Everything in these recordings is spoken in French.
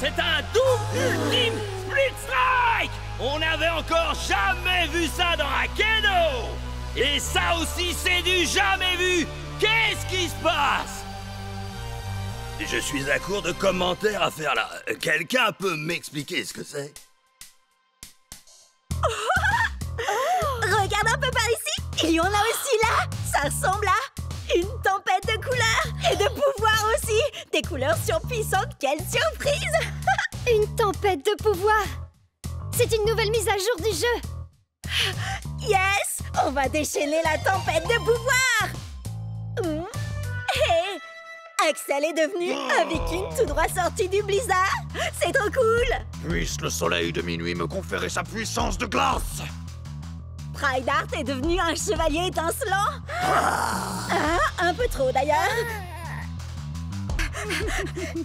C'est un double ultime split strike! On n'avait encore jamais vu ça dans Akeno! Et ça aussi, c'est du jamais vu! Qu'est-ce qui se passe? Je suis à court de commentaires à faire là. Quelqu'un peut m'expliquer ce que c'est? Regarde un peu par ici. Il y en a aussi là. Ça ressemble à une tempête de couleurs et de pouvoirs aussi. Des couleurs surpuissantes. Quelle surprise! Une tempête de pouvoir. C'est une nouvelle mise à jour du jeu. Yes! On va déchaîner la tempête de pouvoir. Hé! Axel est devenu un viking tout droit sorti du blizzard. C'est trop cool. Puisse le soleil de minuit me conférer sa puissance de glace. Prydart est devenu un chevalier étincelant. Un peu trop d'ailleurs.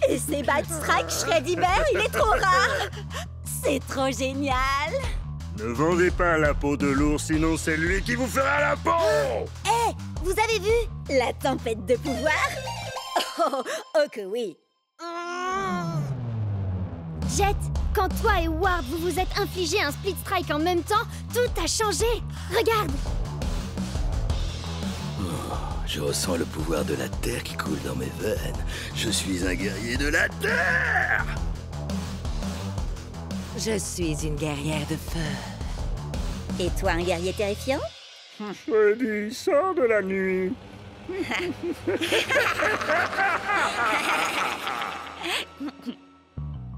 Et c'est Batstrike Shreddy Bear, il est trop rare. C'est trop génial. Ne vendez pas la peau de l'ours, sinon c'est lui qui vous fera la peau. Hé, vous avez vu la tempête de pouvoir? Oh que oui. Jet, quand toi et Ward vous vous êtes infligé un split strike en même temps, tout a changé. Regarde. Je ressens le pouvoir de la terre qui coule dans mes veines. Je suis un guerrier de la terre! Je suis une guerrière de feu. Et toi, un guerrier terrifiant? Freddy, sors de la nuit.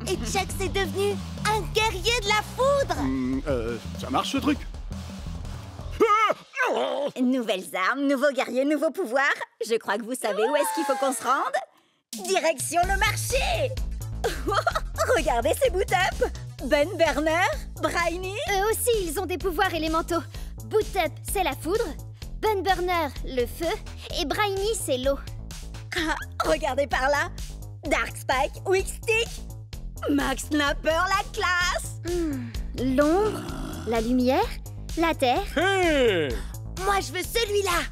Et Chuck c'est devenu un guerrier de la foudre. Ça marche ce truc? Nouvelles armes, nouveaux guerriers, nouveaux pouvoirs. Je crois que vous savez où est-ce qu'il faut qu'on se rende. Direction le marché. Regardez ces boot-up. Ben Burner, Briny. Eux aussi, ils ont des pouvoirs élémentaux. Boot Up, c'est la foudre. Bun Burner, le feu. Et Briny, c'est l'eau. Regardez par là. Dark Spike, Weak Stick. Max Snapper, la classe. L'ombre, la lumière, la terre. Hey! Moi, je veux celui-là.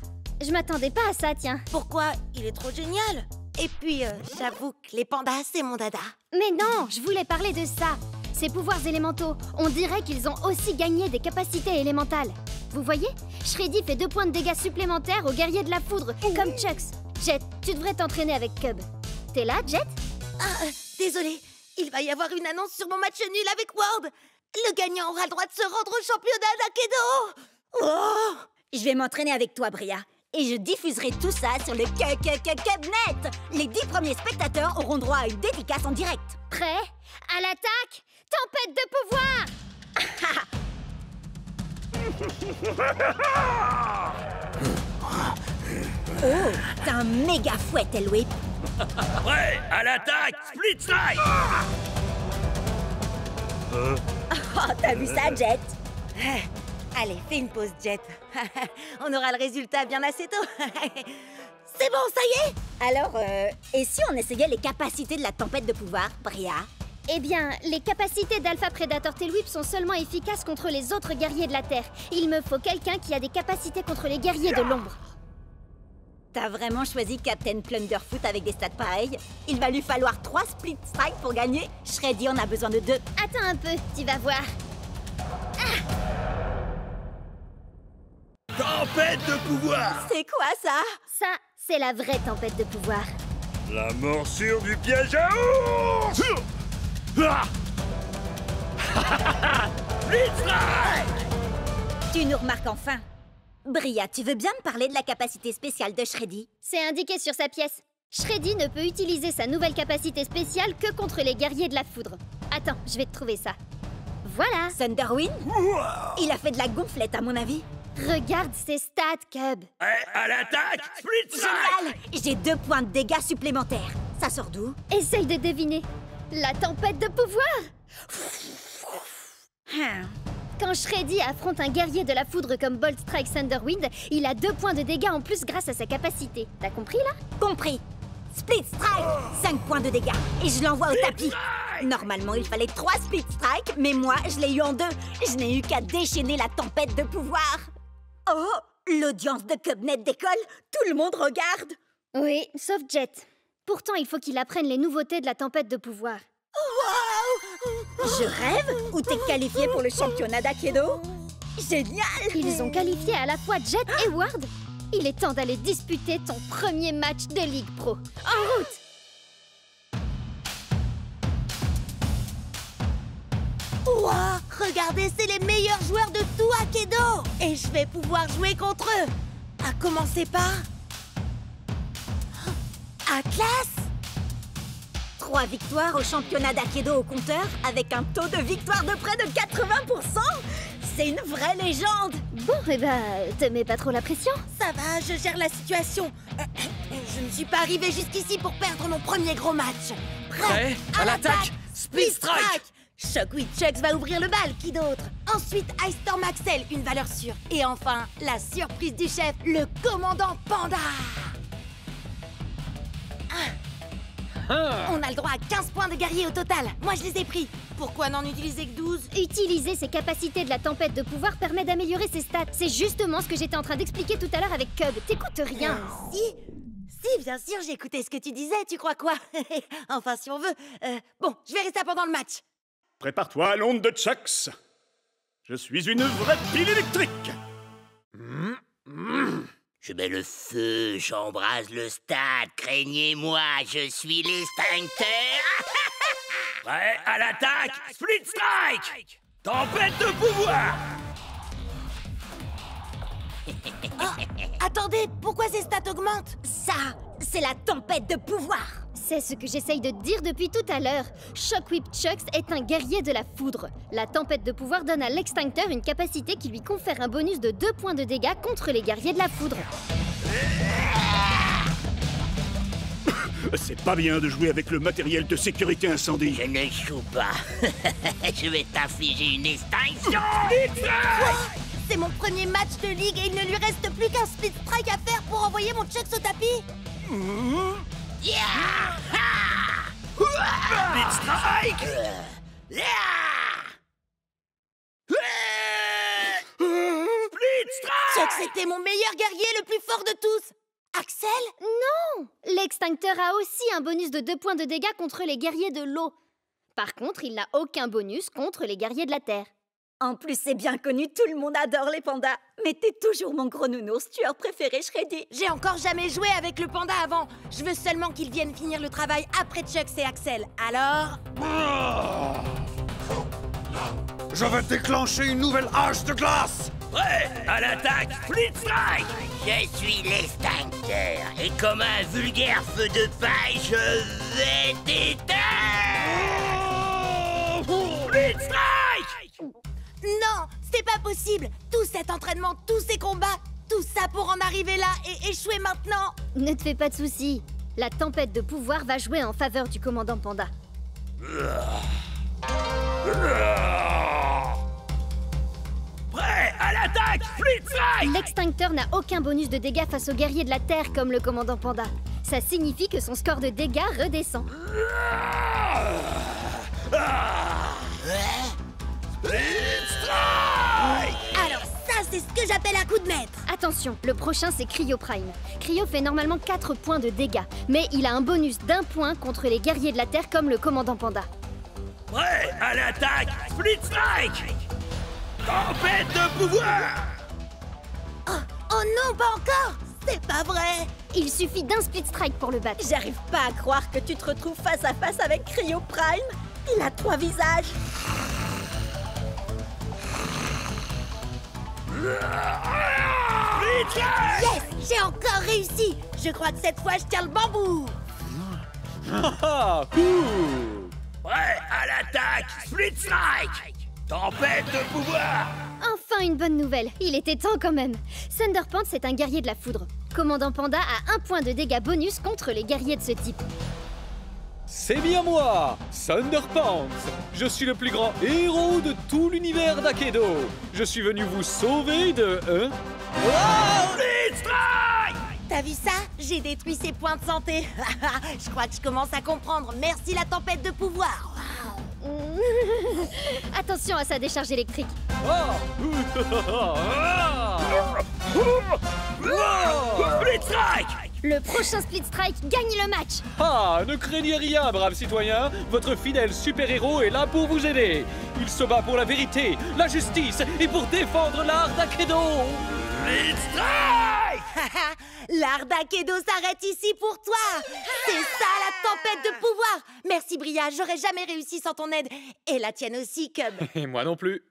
Je m'attendais pas à ça, tiens. Pourquoi? Il est trop génial. Et puis, j'avoue que les pandas, c'est mon dada. Mais non, je voulais parler de ça. Ces pouvoirs élémentaux, on dirait qu'ils ont aussi gagné des capacités élémentales. Vous voyez? Shreddy fait 2 points de dégâts supplémentaires aux guerriers de la foudre, comme Chucks. Jet, tu devrais t'entraîner avec Cub. T'es là, Jet? Désolé. Il va y avoir une annonce sur mon match nul avec Ward. Le gagnant aura le droit de se rendre au championnat d'Akedo. Oh! Je vais m'entraîner avec toi, Bria. Et je diffuserai tout ça sur le Cubnet. Les 10 premiers spectateurs auront droit à une dédicace en direct. Prêt? À l'attaque? Tempête de pouvoir! Oh, t'as un méga fouet, Elwip. Ouais, à l'attaque! Split strike! Oh, t'as vu ça, Jet? Allez, fais une pause, Jet. On aura le résultat bien assez tôt. C'est bon, ça y est? Alors, et si on essayait les capacités de la tempête de pouvoir, Bria? Eh bien, les capacités d'Alpha Predator Tailwhip sont seulement efficaces contre les autres guerriers de la Terre. Il me faut quelqu'un qui a des capacités contre les guerriers de l'ombre. T'as vraiment choisi Captain Plunderfoot avec des stats pareils? Il va lui falloir 3 split strikes pour gagner. Shreddy en a besoin de 2. Attends un peu, tu vas voir. Tempête de pouvoir! C'est quoi ça? Ça, c'est la vraie tempête de pouvoir. La morsure du piège à ours! Split strike! Tu nous remarques enfin. Bria, tu veux bien me parler de la capacité spéciale de Shreddy? C'est indiqué sur sa pièce. Shreddy ne peut utiliser sa nouvelle capacité spéciale que contre les guerriers de la foudre. Attends, je vais te trouver ça. Voilà. Thunderwind? Il a fait de la gonflette, à mon avis. Regarde ses stats, Cub. À l'attaque! Split strike! Génial! J'ai 2 points de dégâts supplémentaires. Ça sort d'où? Essaye de deviner. La tempête de pouvoir! Quand Shreddy affronte un guerrier de la foudre comme Bolt Strike Thunderwind, il a 2 points de dégâts en plus grâce à sa capacité. T'as compris, là? Compris. Split Strike, 5 points de dégâts. Et je l'envoie au tapis. Normalement, il fallait 3 Split Strike, mais moi, je l'ai eu en 2. Je n'ai eu qu'à déchaîner la tempête de pouvoir. Oh, l'audience de Cubnet décolle. Tout le monde regarde. Oui, sauf Jet. Pourtant, il faut qu'il apprenne les nouveautés de la tempête de pouvoir. Wow! Je rêve? Ou t'es qualifié pour le championnat d'Aikido? Génial! Ils ont qualifié à la fois Jet et Ward. Il est temps d'aller disputer ton premier match de Ligue Pro. En route! Ouah! Regardez, c'est les meilleurs joueurs de tout Aikido! Et je vais pouvoir jouer contre eux! À commencer par... Atlas! 3 victoires au championnat d'Aikido au compteur, avec un taux de victoire de près de 80%! C'est une vraie légende! Bon, eh ben, te mets pas trop la pression. Ça va, je gère la situation. Je ne suis pas arrivée jusqu'ici pour perdre mon premier gros match. Prêt à l'attaque, Split Strike! Shockwave Chucks va ouvrir le bal, qui d'autre? Ensuite, Ice Storm Axel, une valeur sûre. Et enfin, la surprise du chef, le commandant Panda! On a le droit à 15 points de guerrier au total. Moi, je les ai pris. Pourquoi n'en utiliser que 12? Utiliser ses capacités de la tempête de pouvoir permet d'améliorer ses stats. C'est justement ce que j'étais en train d'expliquer tout à l'heure avec Cub. T'écoutes rien. Si, bien sûr, j'ai écouté ce que tu disais, tu crois quoi? Enfin, si on veut. Bon, je verrai ça pendant le match. Prépare-toi à l'onde de Chucks. Je suis une vraie pile électrique. Je mets le feu, j'embrase le stade, craignez-moi, je suis l'extincteur. Prêt à l'attaque, Split Strike! Tempête de pouvoir! Attendez, pourquoi ces stats augmentent? Ça, c'est la tempête de pouvoir. C'est ce que j'essaye de dire depuis tout à l'heure. Shockwave Chucks est un guerrier de la foudre. La tempête de pouvoir donne à l'extincteur une capacité qui lui confère un bonus de 2 points de dégâts contre les guerriers de la foudre. C'est pas bien de jouer avec le matériel de sécurité incendie. Je ne joue pas. Je vais t'infliger une extinction. C'est mon premier match de ligue et il ne lui reste plus qu'un Split Strike à faire pour envoyer mon Chucks au tapis. Split Strike! Split Strike! Chucks était mon meilleur guerrier, le plus fort de tous. Axel? Non! L'extincteur a aussi un bonus de 2 points de dégâts contre les guerriers de l'eau. Par contre, il n'a aucun bonus contre les guerriers de la terre. En plus, c'est bien connu, tout le monde adore les pandas. Mais t'es toujours mon gros nounours, tueur préféré, Shreddy. J'ai encore jamais joué avec le panda avant. Je veux seulement qu'il vienne finir le travail après Chucks et Axel. Alors... Je vais déclencher une nouvelle hache de glace. Prêt à l'attaque, Split Strike! Je suis l'extincteur, et comme un vulgaire feu de paille, je vais t'éteindre! Split Strike! Non, c'est pas possible. Tout cet entraînement, tous ces combats, tout ça pour en arriver là et échouer maintenant. Ne te fais pas de soucis. La tempête de pouvoir va jouer en faveur du commandant Panda. Prêt à l'attaque, Split Strike! L'extincteur n'a aucun bonus de dégâts face aux guerriers de la Terre comme le commandant Panda. Ça signifie que son score de dégâts redescend. Split Strike! Alors ça, c'est ce que j'appelle un coup de maître. Attention, le prochain c'est Cryo Prime. Cryo fait normalement 4 points de dégâts, mais il a un bonus d'1 point contre les guerriers de la Terre comme le commandant Panda. Prêt à l'attaque, Split Strike! Tempête de pouvoir! Oh non, pas encore. C'est pas vrai. Il suffit d'un Split Strike pour le battre. J'arrive pas à croire que tu te retrouves face à face avec Cryo Prime. Il a 3 visages. Yes, j'ai encore réussi. Je crois que cette fois, je tiens le bambou. Prêt à l'attaque, Split Strike! Tempête de pouvoir! Enfin une bonne nouvelle, il était temps quand même. Thunderpants est un guerrier de la foudre. Commandant Panda a 1 point de dégâts bonus contre les guerriers de ce type. C'est bien moi, Thunderpants. Je suis le plus grand héros de tout l'univers d'Aikido. Je suis venu vous sauver de... Split Strike! T'as vu ça? J'ai détruit ses points de santé. Je crois que je commence à comprendre. Merci la tempête de pouvoir. Attention à sa décharge électrique. Split Strike! Le prochain Split Strike gagne le match. Ah, ne craignez rien, braves citoyens. Votre fidèle super-héros est là pour vous aider. Il se bat pour la vérité, la justice et pour défendre l'art d'Akedo. Split Strike! L'art d'Akedo s'arrête ici pour toi. C'est ça la tempête de pouvoir. Merci Bria, j'aurais jamais réussi sans ton aide. Et la tienne aussi, Cub. Et moi non plus.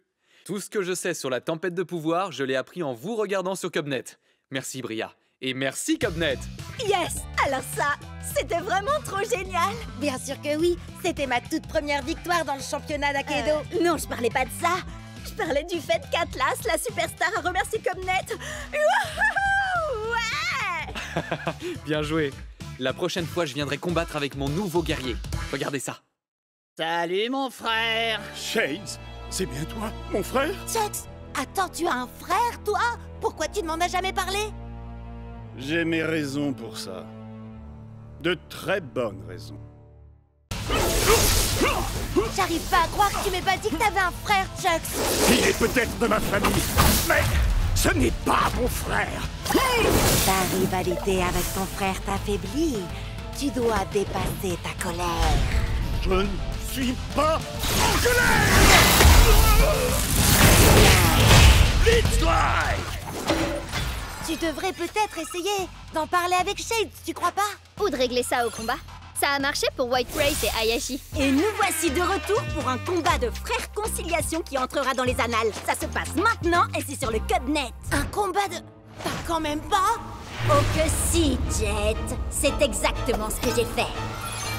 Tout ce que je sais sur la tempête de pouvoir, je l'ai appris en vous regardant sur Cubnet. Merci Bria. Et merci Cubnet. Yes! Alors ça, c'était vraiment trop génial. Bien sûr que oui. C'était ma toute première victoire dans le championnat d'Akedo. Non, je parlais pas de ça. Je parlais du fait qu'Atlas, la superstar, a remercié Cubnet. Wouhou! Ouais! Bien joué. La prochaine fois, je viendrai combattre avec mon nouveau guerrier. Regardez ça. Salut mon frère! Shades, c'est bien toi, mon frère? Chucks, attends, tu as un frère, toi? Pourquoi tu ne m'en as jamais parlé? J'ai mes raisons pour ça. De très bonnes raisons. J'arrive pas à croire que tu m'aies pas dit que t'avais un frère, Chucks. Il est peut-être de ma famille, mais ce n'est pas mon frère. Ta rivalité avec ton frère t'affaiblit. Tu dois dépasser ta colère. Je ne suis pas en colère. Split Strike! Tu devrais peut-être essayer d'en parler avec Shades, tu crois pas? Ou de régler ça au combat. Ça a marché pour White Race et Hayashi. Et nous voici de retour pour un combat de frères conciliation qui entrera dans les annales. Ça se passe maintenant et c'est sur le Cubnet. Un combat de... T'as quand même pas? Oh que si, Jet. C'est exactement ce que j'ai fait.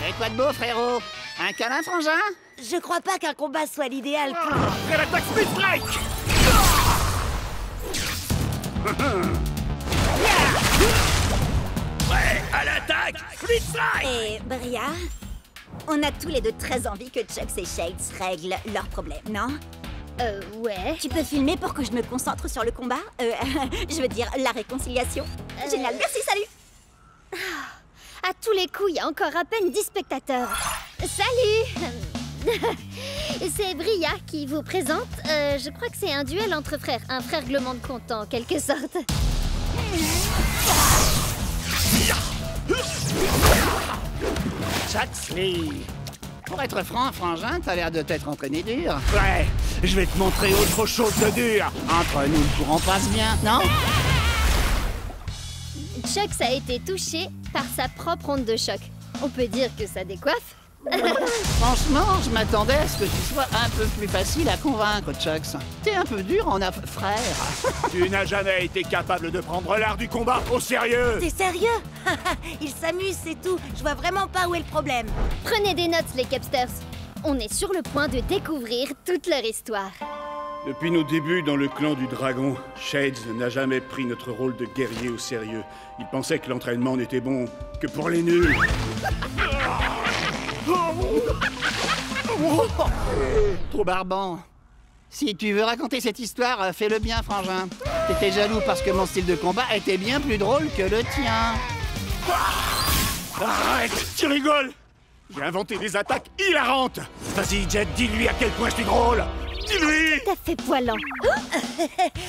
Et quoi de beau, frérot? Un câlin, frangin? Je crois pas qu'un combat soit l'idéal pour... Après l'attaque Split Strike. Ouais, à l'attaque! Split Strike! Et Bria, on a tous les deux très envie que Chucks et Shades règlent leurs problèmes, non? Ouais. Tu peux filmer pour que je me concentre sur le combat? Je veux dire, la réconciliation. Génial, merci, salut! À tous les coups, il y a encore à peine 10 spectateurs. Salut! C'est Bria qui vous présente. Je crois que c'est un duel entre frères. Un frère règlement de compte, en quelque sorte. Chucksley! Pour être franc, frangin, t'as l'air de t'être entraîné dur. Ouais, je vais te montrer autre chose de dur. Entre nous, le courant passe bien, non? Chucks a été touché par sa propre onde de choc. On peut dire que ça décoiffe. Franchement, je m'attendais à ce que tu sois un peu plus facile à convaincre, Chucks. T'es un peu dur en frère. Tu n'as jamais été capable de prendre l'art du combat au sérieux. T'es sérieux? Il s'amuse, c'est tout. Je vois vraiment pas où est le problème. Prenez des notes, les Capsters. On est sur le point de découvrir toute leur histoire. Depuis nos débuts dans le clan du dragon, Shades n'a jamais pris notre rôle de guerrier au sérieux. Il pensait que l'entraînement n'était bon que pour les nuls. Trop barbant. Si tu veux raconter cette histoire, fais-le bien, frangin. T'étais jaloux parce que mon style de combat était bien plus drôle que le tien. Arrête, tu rigoles. J'ai inventé des attaques hilarantes. Vas-y, Jet, dis-lui à quel point je suis drôle. Dis-lui. T'as fait poilant.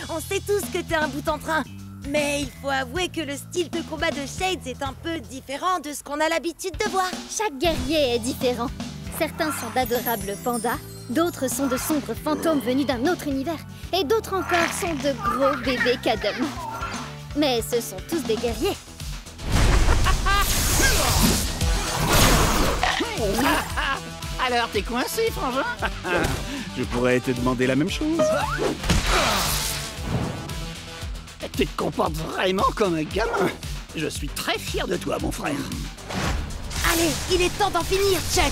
On sait tous que t'es un bout en train. Mais il faut avouer que le style de combat de Shades est un peu différent de ce qu'on a l'habitude de voir. Chaque guerrier est différent. Certains sont d'adorables pandas, d'autres sont de sombres fantômes venus d'un autre univers, et d'autres encore sont de gros bébés cadums. Mais ce sont tous des guerriers. Alors, t'es coincé, frangin? Je pourrais te demander la même chose. Tu te comportes vraiment comme un gamin. Je suis très fier de toi, mon frère. Allez, il est temps d'en finir, Chuck.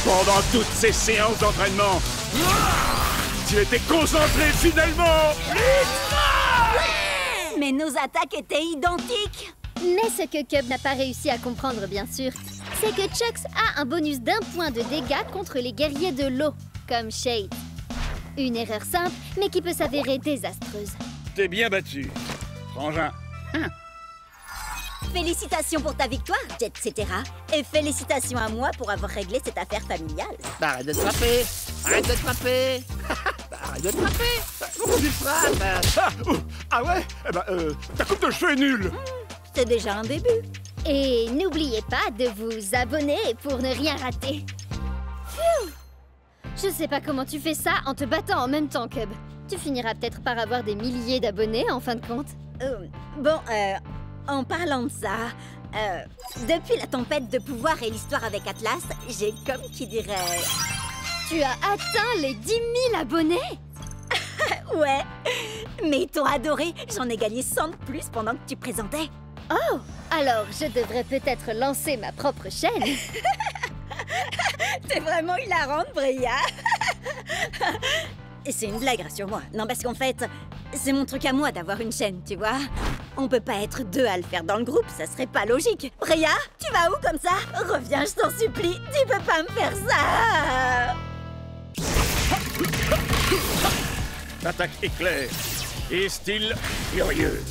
Pendant toutes ces séances d'entraînement, tu étais concentré finalement. Mais nos attaques étaient identiques. Mais ce que Cub n'a pas réussi à comprendre, bien sûr, c'est que Chucks a un bonus d'1 point de dégâts contre les guerriers de l'eau, comme Shade. Une erreur simple, mais qui peut s'avérer désastreuse. T'es bien battu, frangin. Félicitations pour ta victoire, Jet Cetera. Et félicitations à moi pour avoir réglé cette affaire familiale. Arrête de te frapper. Arrête de te frapper. Arrête de te frapper. Pourquoi tu te frappes? Ah ouais? Eh ben, ta coupe de cheveux est nulle. C'est déjà un début. Et n'oubliez pas de vous abonner pour ne rien rater. Phew! Je sais pas comment tu fais ça en te battant en même temps, Cub. Tu finiras peut-être par avoir des milliers d'abonnés en fin de compte. En parlant de ça, depuis la tempête de pouvoir et l'histoire avec Atlas, j'ai comme qui dirait... Tu as atteint les 10 000 abonnés? Ouais, mais ils t'ont adoré. J'en ai gagné 100 de plus pendant que tu présentais. Oh! Alors, je devrais peut-être lancer ma propre chaîne. T'es vraiment hilarante, Bria. Et c'est une blague, rassure-moi. Non, parce qu'en fait, c'est mon truc à moi d'avoir une chaîne, tu vois. On peut pas être deux à le faire dans le groupe, ça serait pas logique. Bria, tu vas où comme ça? Reviens, je t'en supplie, tu peux pas me faire ça. Attaque éclair et style furieux.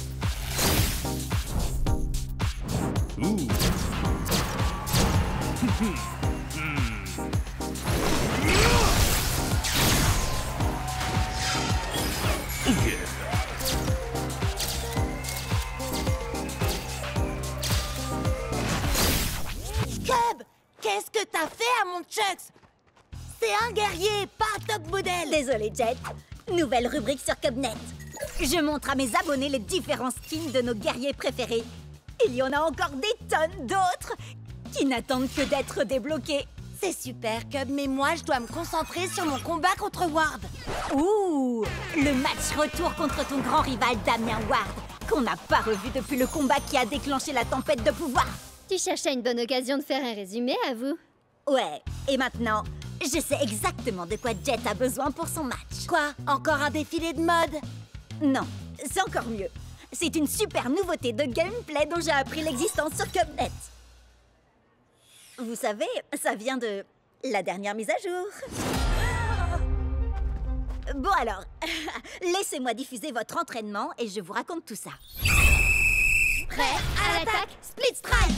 Cub, qu'est-ce que t'as fait à mon Chucks? C'est un guerrier, pas un top modèle. Désolé, Jet. Nouvelle rubrique sur Cubnet. Je montre à mes abonnés les différents skins de nos guerriers préférés. Il y en a encore des tonnes d'autres qui n'attendent que d'être débloqués. C'est super, Cub, mais moi, je dois me concentrer sur mon combat contre Ward. Ouh, le match retour contre ton grand rival Damien Ward, qu'on n'a pas revu depuis le combat qui a déclenché la tempête de pouvoir. Tu cherchais une bonne occasion de faire un résumé, avoue. Ouais, et maintenant, je sais exactement de quoi Jet a besoin pour son match. Quoi? Encore un défilé de mode? Non, c'est encore mieux. C'est une super nouveauté de gameplay dont j'ai appris l'existence sur Cubnet. Vous savez, ça vient de la dernière mise à jour. Bon alors, laissez-moi diffuser votre entraînement et je vous raconte tout ça. Prêt à l'attaque, Split Strike!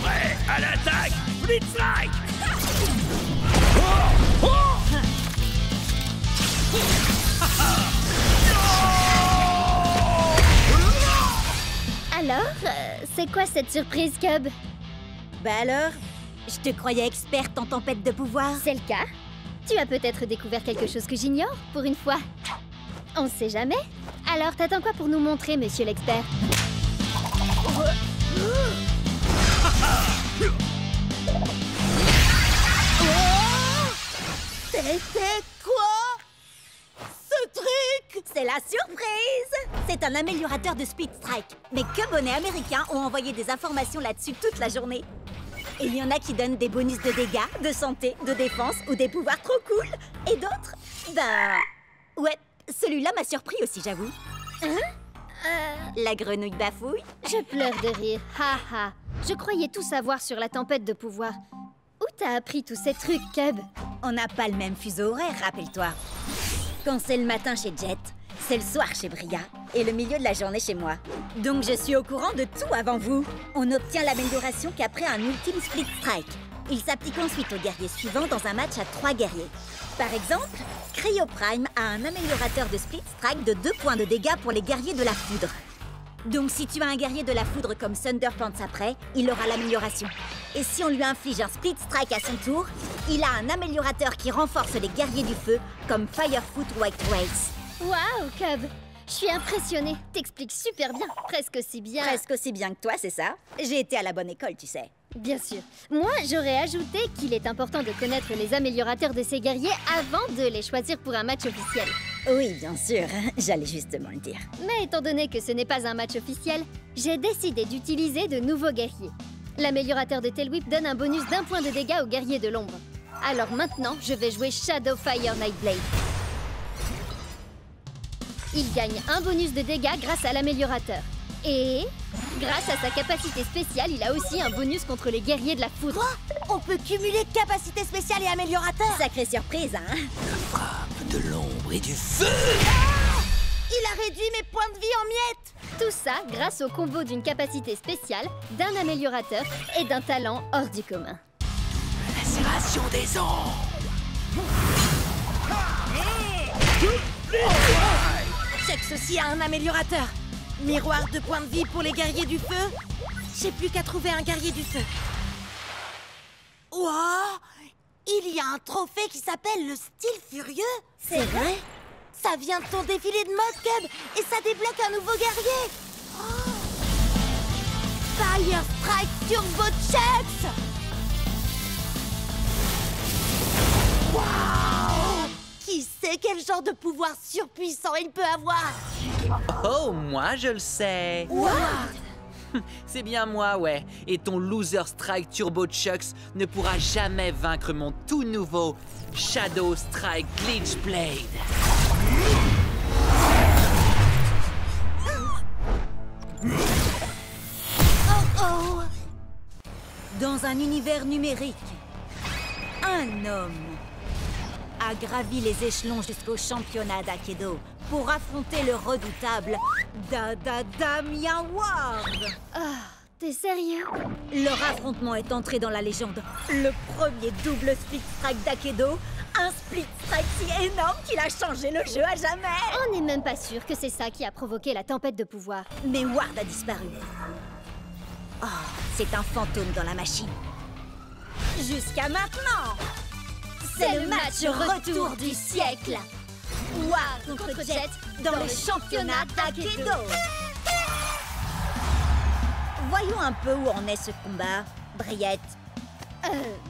Prêt à l'attaque, Split Strike! Alors, c'est quoi cette surprise, Cub? Bah alors, je te croyais experte en tempête de pouvoir. C'est le cas? Tu as peut-être découvert quelque chose que j'ignore, pour une fois. On sait jamais. Alors, t'attends quoi pour nous montrer, monsieur l'expert? C'était quoi? Ce truc? C'est la surprise! C'est un améliorateur de Speed Strike. Mais que bonnets américains ont envoyé des informations là-dessus toute la journée. Et il y en a qui donnent des bonus de dégâts, de santé, de défense ou des pouvoirs trop cool. Et d'autres, ouais, celui-là m'a surpris aussi, j'avoue. La grenouille bafouille. Je pleure de rire. Ha ha. Je croyais tout savoir sur la tempête de pouvoir. Où t'as appris tous ces trucs, Cub? On n'a pas le même fuseau horaire, rappelle-toi. Quand c'est le matin chez Jet, c'est le soir chez Bria et le milieu de la journée chez moi. Donc je suis au courant de tout avant vous. On obtient l'amélioration qu'après un ultime Split Strike. Il s'applique ensuite aux guerriers suivants dans un match à 3 guerriers. Par exemple, Cryo Prime a un améliorateur de Split Strike de 2 points de dégâts pour les guerriers de la foudre. Donc si tu as un guerrier de la foudre comme Thunderpants après, il aura l'amélioration. Et si on lui inflige un Split Strike à son tour, il a un améliorateur qui renforce les guerriers du feu comme Firefoot White Race. Waouh, Cub! Je suis impressionnée. T'expliques super bien. Presque aussi bien. Presque aussi bien que toi, c'est ça? J'ai été à la bonne école, tu sais. Bien sûr. Moi, j'aurais ajouté qu'il est important de connaître les améliorateurs de ces guerriers avant de les choisir pour un match officiel. Oui, bien sûr. J'allais justement le dire. Mais étant donné que ce n'est pas un match officiel, j'ai décidé d'utiliser de nouveaux guerriers. L'améliorateur de Tailwhip donne un bonus d'1 point de dégâts aux guerriers de l'ombre. Alors maintenant, je vais jouer Shadowfire Nightblade. Il gagne un bonus de dégâts grâce à l'améliorateur. Et grâce à sa capacité spéciale, il a aussi un bonus contre les guerriers de la foudre. Quoi? On peut cumuler capacité spéciale et améliorateur? Sacrée surprise, hein? de l'ombre et du feu. Il a réduit mes points de vie en miettes. Tout ça grâce au combo d'une capacité spéciale, d'un améliorateur et d'un talent hors du commun. Lacération des ombres. Chex aussi a un améliorateur. Miroir de points de vie pour les guerriers du feu. J'ai plus qu'à trouver un guerrier du feu. Wow! Il y a un trophée qui s'appelle le style furieux. C'est vrai? Ça vient de ton défilé de mode, Cub, et ça débloque un nouveau guerrier. Oh. Fire Strike Turbo Chex. Wow! Qui sait quel genre de pouvoir surpuissant il peut avoir? Oh, moi je le sais. What? C'est bien moi, ouais. Et ton Loser Strike Turbo Chucks ne pourra jamais vaincre mon tout nouveau Shadow Strike Glitch Blade. Oh oh! Dans un univers numérique, un homme a gravi les échelons jusqu'au championnat d'Akedo pour affronter le redoutable Damien Ward. Ah, t'es sérieux? Leur affrontement est entré dans la légende. Le premier double split strike d'Akedo, un split strike si énorme qu'il a changé le jeu à jamais. On n'est même pas sûr que c'est ça qui a provoqué la tempête de pouvoir. Mais Ward a disparu. Oh, c'est un fantôme dans la machine. Jusqu'à maintenant. C'est le match retour du siècle. Ward contre Jet dans le championnat d'Akedo. Voyons un peu où en est ce combat, Briette.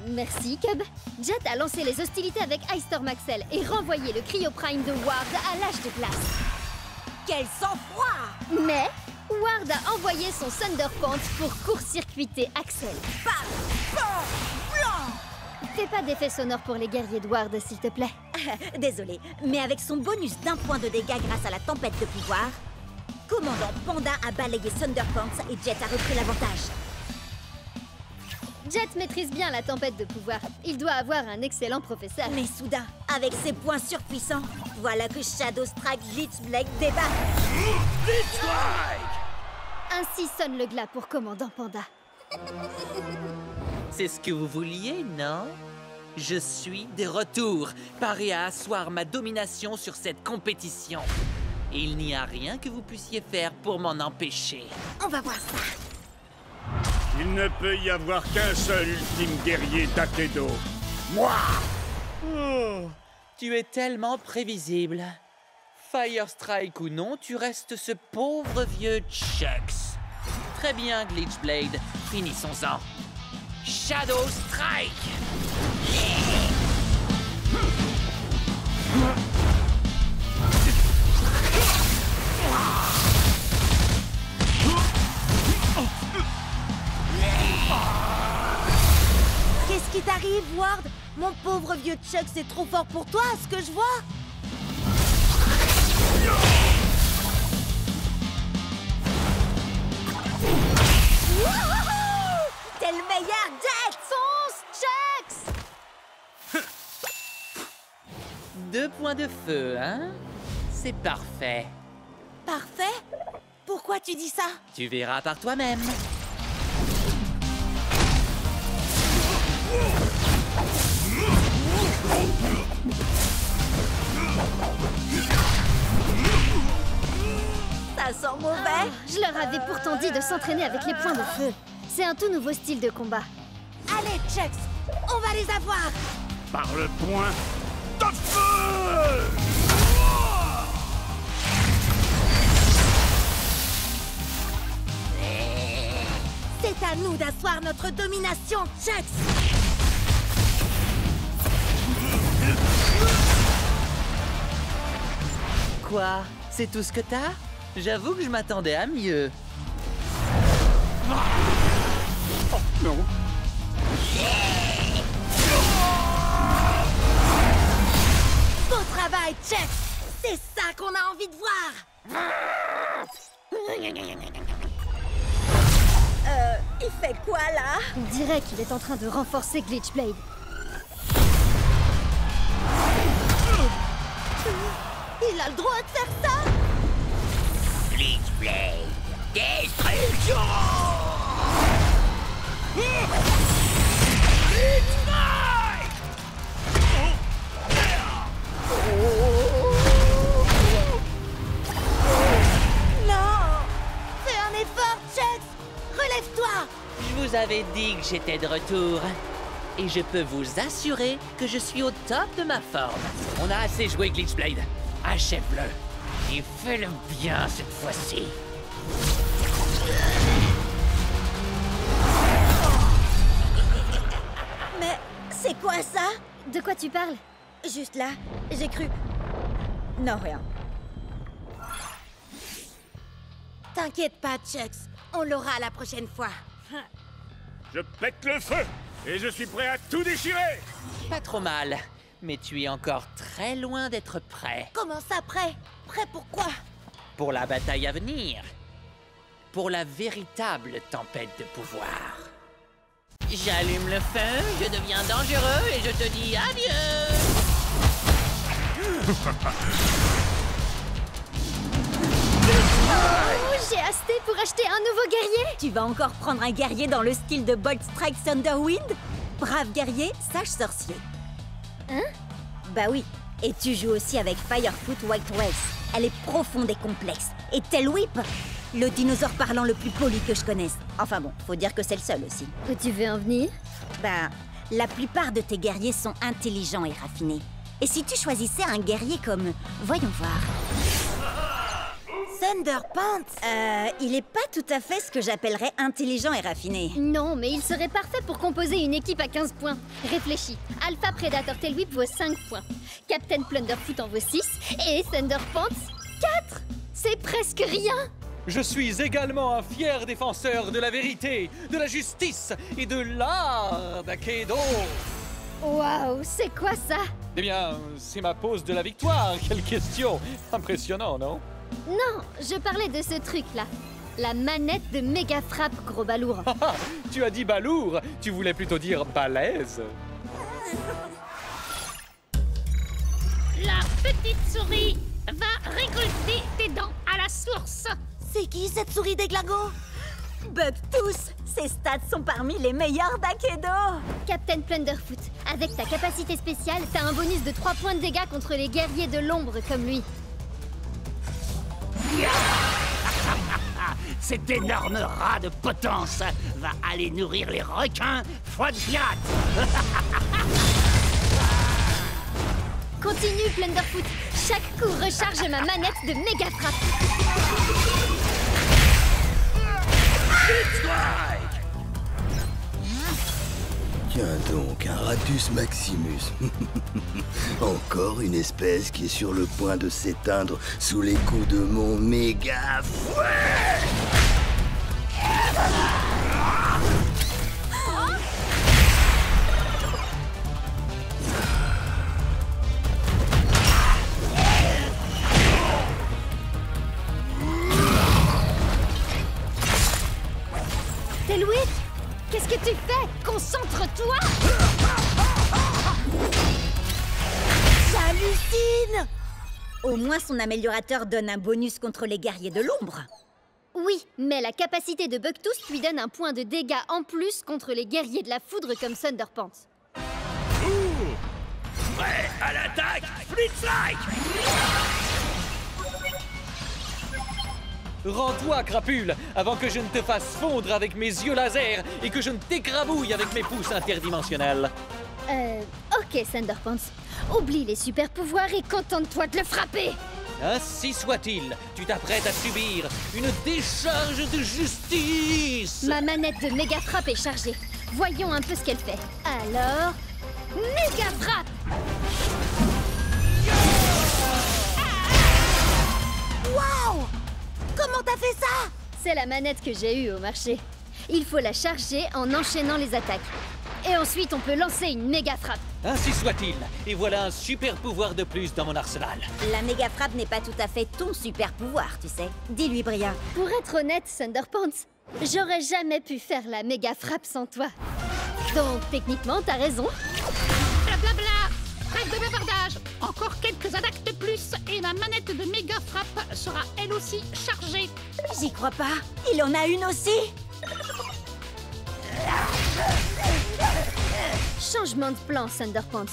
Merci, Cub. Jet a lancé les hostilités avec Ice Storm Axel et renvoyé le Cryo Prime de Ward à l'âge de glace. Quel sang-froid! Mais Ward a envoyé son Thunder Pants pour court-circuiter Axel. Bam! Bam! Blanc! Fais pas d'effet sonore pour les guerriers de Ward, s'il te plaît. Désolé, mais avec son bonus d'1 point de dégâts grâce à la tempête de pouvoir, Commandant Panda a balayé Thunder Pants et Jet a repris l'avantage. Jet maîtrise bien la tempête de pouvoir. Il doit avoir un excellent professeur. Mais soudain, avec ses points surpuissants, voilà que Shadow Strike Glitch Blade débarque. Glitch Strike! Ainsi sonne le glas pour Commandant Panda. C'est ce que vous vouliez, non? Je suis de retour, paré à asseoir ma domination sur cette compétition. Et il n'y a rien que vous puissiez faire pour m'en empêcher. On va voir ça. Il ne peut y avoir qu'un seul ultime guerrier d'Akedo. Moi! Oh, tu es tellement prévisible. Fire Strike ou non, tu restes ce pauvre vieux Chucks. Très bien, Glitch Blade. Finissons-en. Shadow Strike! Qu'est-ce qui t'arrive, Ward? Mon pauvre vieux Chuck, c'est trop fort pour toi, ce que je vois. Wouhou! T'es le meilleur, Jet! Fonce, Chucks! 2 points de feu, hein? C'est parfait. Parfait? Pourquoi tu dis ça? Tu verras par toi-même. Ça sent mauvais. Je leur avais pourtant dit de s'entraîner avec les points de feu. C'est un tout nouveau style de combat. Allez, Chucks, on va les avoir. Par le point de feu! C'est à nous d'asseoir notre domination, Chucks. Quoi? C'est tout ce que t'as? J'avoue que je m'attendais à mieux. Oh, non. Bon travail, Chucks. C'est ça qu'on a envie de voir. Il fait quoi, là? On dirait qu'il est en train de renforcer Glitch Blade. Il a le droit de faire ça? Glitchblade, destruction! Glitchblade! Non! Fais un effort, Chucks! Relève-toi! Je vous avais dit que j'étais de retour. Et je peux vous assurer que je suis au top de ma forme. On a assez joué, Glitchblade. Achève-le. Et fais-le bien cette fois-ci. Mais c'est quoi ça? De quoi tu parles? Juste là, j'ai cru... Non, rien. T'inquiète pas, Chucks. On l'aura la prochaine fois. Je pète le feu et je suis prêt à tout déchirer. Pas trop mal. Mais tu es encore très loin d'être prêt. Comment ça, prêt? Prêt pour quoi? Pour la bataille à venir. Pour la véritable tempête de pouvoir. J'allume le feu, je deviens dangereux et je te dis adieu. Oh, j'ai hasté pour acheter un nouveau guerrier. Tu vas encore prendre un guerrier dans le style de Bolt Strike Thunderwind? Brave guerrier, sage sorcier. Hein? Bah oui. Et tu joues aussi avec Firefoot White Wells. Elle est profonde et complexe. Et Tail Whip, le dinosaure parlant le plus poli que je connaisse. Enfin bon, faut dire que c'est le seul aussi. Où tu veux en venir? Bah, la plupart de tes guerriers sont intelligents et raffinés. Et si tu choisissais un guerrier comme... Voyons voir... Thunderpants. Il est pas tout à fait ce que j'appellerais intelligent et raffiné. Non, mais il serait parfait pour composer une équipe à 15 points. Réfléchis. Alpha Predator Tail Whip vaut 5 points. Captain Plunderfoot en vaut 6. Et Thunderpants, 4. C'est presque rien. Je suis également un fier défenseur de la vérité, de la justice et de l'art d'Akedo. Waouh, c'est quoi ça? Eh bien, c'est ma pose de la victoire. Quelle question! Impressionnant, non? Non, je parlais de ce truc-là. La manette de méga frappe, gros balourd. Ah, tu as dit balourd, tu voulais plutôt dire balèze. La petite souris va récolter tes dents à la source. C'est qui cette souris déglingo? Bugtooth. Ses stats sont parmi les meilleurs d'Akedo. Captain Plunderfoot, avec ta capacité spéciale, t'as un bonus de 3 points de dégâts contre les guerriers de l'ombre comme lui. Cet énorme rat de potence va aller nourrir les requins foie de pirate. Continue, Plunderfoot. Chaque coup recharge ma manette de méga frappe. Tiens donc, un Ratus Maximus. Encore une espèce qui est sur le point de s'éteindre sous les coups de mon méga fouet. Tail Whip, qu'est-ce que tu fais? Concentre-toi! J'hallucine! Au moins son améliorateur donne un bonus contre les guerriers de l'ombre. Oui, mais la capacité de Bugtooth lui donne un point de dégâts en plus contre les guerriers de la foudre comme Thunderpants. Prêt à l'attaque, Flitzlike! Rends-toi, crapule, avant que je ne te fasse fondre avec mes yeux laser et que je ne t'écrabouille avec mes pouces interdimensionnels. Ok, Thunderpants. Oublie les super pouvoirs et contente-toi de le frapper! Ainsi soit-il, tu t'apprêtes à subir une décharge de justice. Ma manette de méga frappe est chargée. Voyons un peu ce qu'elle fait. Alors... méga frappe! Waouh! Comment t'as fait ça? C'est la manette que j'ai eue au marché. Il faut la charger en enchaînant les attaques. Et ensuite, on peut lancer une méga frappe. Ainsi soit-il, et voilà un super pouvoir de plus dans mon arsenal. La méga frappe n'est pas tout à fait ton super pouvoir, tu sais. Dis-lui, Bria. Pour être honnête, Thunderpants, j'aurais jamais pu faire la méga frappe sans toi. Donc, techniquement, t'as raison. Blablabla. Trêve de bavardage. Encore quelques attaques de plus et ma manette de méga frappe sera elle aussi chargée. J'y crois pas. Il en a une aussi. Changement de plan, Thunderpants.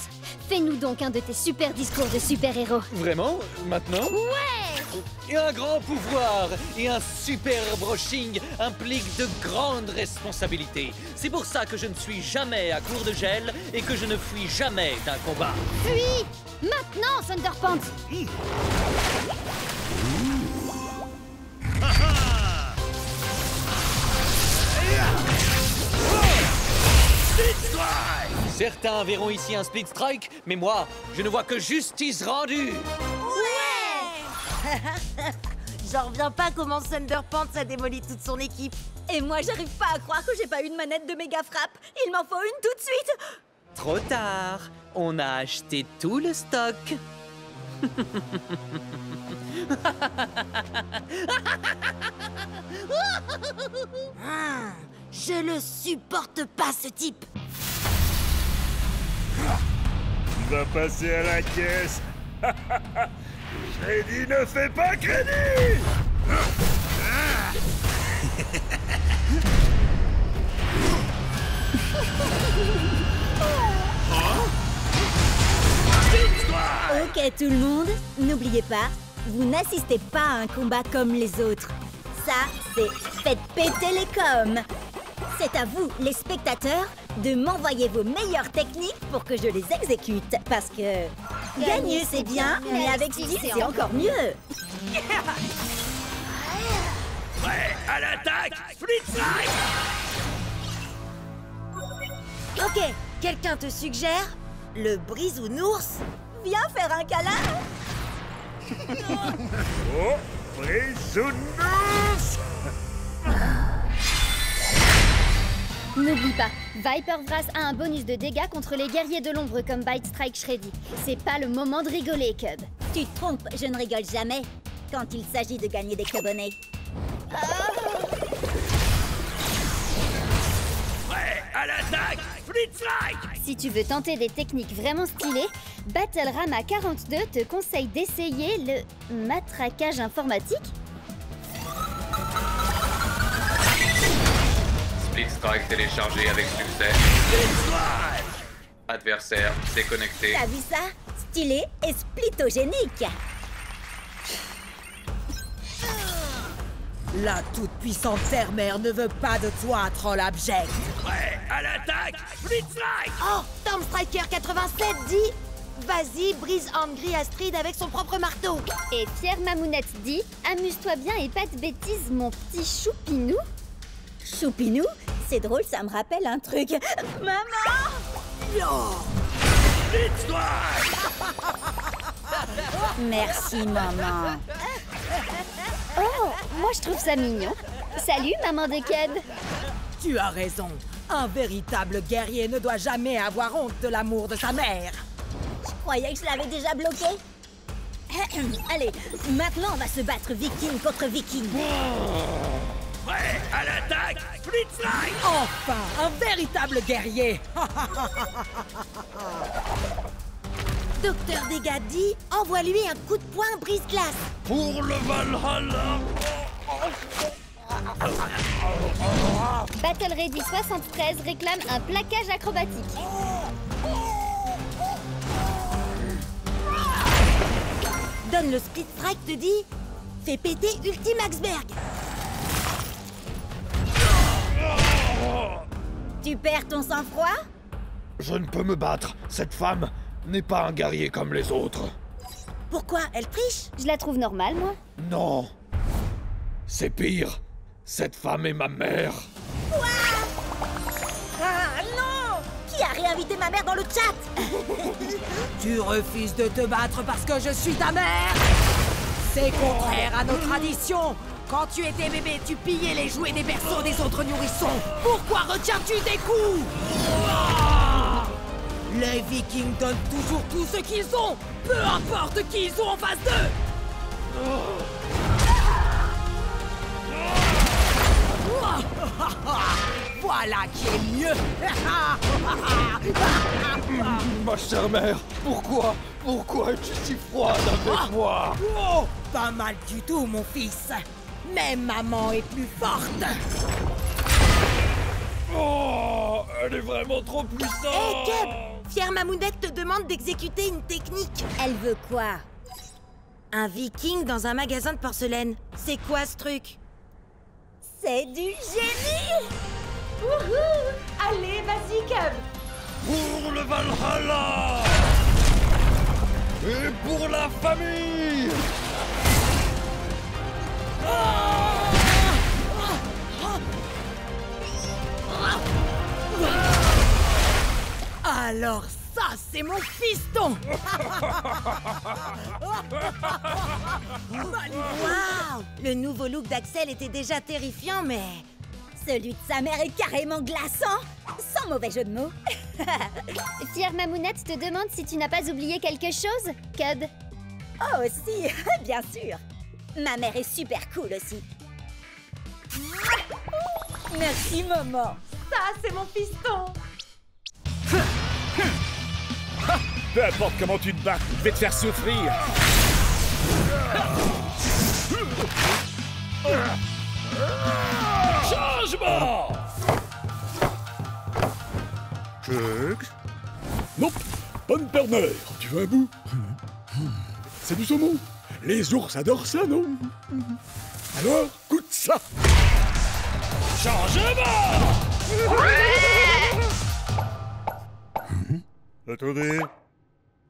Fais-nous donc un de tes super discours de super-héros. Vraiment? Maintenant? Ouais! Et un grand pouvoir et un super brushing impliquent de grandes responsabilités. C'est pour ça que je ne suis jamais à court de gel et que je ne fuis jamais d'un combat. Fuis! Maintenant, Thunderpants! Certains verront ici un split strike, mais moi, je ne vois que justice rendue. Ouais. J'en reviens pas comment Thunderpants a démoli toute son équipe. Et moi, j'arrive pas à croire que j'ai pas une manette de méga frappe. Il m'en faut une tout de suite. Trop tard. On a acheté tout le stock. Je le supporte pas, ce type. Il va passer à la caisse. Je l'ai dit, ne fais pas crédit. Ok tout le monde, n'oubliez pas, vous n'assistez pas à un combat comme les autres. Ça, c'est faites péter les coms. C'est à vous, les spectateurs, de m'envoyer vos meilleures techniques pour que je les exécute. Parce que gagner c'est bien, mais avec style c'est encore mieux. Prêt à l'attaque, Split Strike. Ok, quelqu'un te suggère le brisounours? Viens faire un câlin. Oh, brisounours. N'oublie pas, Viper Vrass a un bonus de dégâts contre les guerriers de l'ombre comme Bite Strike Shreddy. C'est pas le moment de rigoler, Cub. Tu te trompes, je ne rigole jamais quand il s'agit de gagner des cubonnets. Prêt à l'attaque, Split Strike. Si tu veux tenter des techniques vraiment stylées, Battle-Rama 42 te conseille d'essayer le matraquage informatique. Split Strike téléchargé avec succès. Adversaire déconnecté. T'as vu ça? Stylé et splitogénique. La toute-puissante Terre-Mère ne veut pas de toi, troll abject. Prêt à l'attaque, Split Strike. Oh, Stormstriker 87 dit vas-y, brise Angry Astrid avec son propre marteau. Et Pierre Mamounette dit amuse-toi bien et pas de bêtises, mon petit choupinou. Choupinou? C'est drôle, ça me rappelle un truc. Maman! Split Strike. Merci, maman. Oh, moi je trouve ça mignon. Salut, maman de Cub. Tu as raison. Un véritable guerrier ne doit jamais avoir honte de l'amour de sa mère. Je croyais que je l'avais déjà bloqué. Allez, maintenant on va se battre viking contre viking. Prêt à l'attaque, Split Strike. Enfin, un véritable guerrier. Docteur Dégâts dit envoie-lui un coup de poing brise-glace. Pour le Valhalla. Battle Ready 73 réclame un plaquage acrobatique. Donne le Split Strike te dit fais péter Ultimaxberg. Tu perds ton sang-froid? Je ne peux me battre. Cette femme n'est pas un guerrier comme les autres. Pourquoi? Elle triche? Je la trouve normale, moi. Non. C'est pire. Cette femme est ma mère. Quoi? Ah non! Qui a réinvité ma mère dans le chat? Tu refuses de te battre parce que je suis ta mère? C'est contraire à nos traditions. Quand tu étais bébé, tu pillais les jouets des berceaux des autres nourrissons. Pourquoi retiens-tu des coups? Les Vikings donnent toujours tout ce qu'ils ont, peu importe qui ils ont en face d'eux. Voilà qui est mieux. Ma chère mère, pourquoi es-tu si froide avec moi? Oh, pas mal du tout, mon fils. Mais maman est plus forte. Oh, elle est vraiment trop puissante. Hé, Cub, Fière Mamounette te demande d'exécuter une technique. Elle veut quoi? Un viking dans un magasin de porcelaine. C'est quoi ce truc? C'est du génie! Wouhou! Allez, vas-y, Cub! Pour le Valhalla! Et pour la famille! Alors ça, c'est mon fiston. Waouh! Le nouveau look d'Axel était déjà terrifiant, mais... celui de sa mère est carrément glaçant! Sans mauvais jeu de mots. Fière Mamounette te demande si tu n'as pas oublié quelque chose, Cub. Oh, si, bien sûr. Ma mère est super cool aussi. Merci, maman. Ça, c'est mon fiston. Peu importe comment tu te bats, je vais te faire souffrir. Changement! Chucks? Nope, pas de perdeur. Tu veux un bout? C'est du saumon. Les ours adorent ça, non? Alors, goûte ça. Changement! Attendez,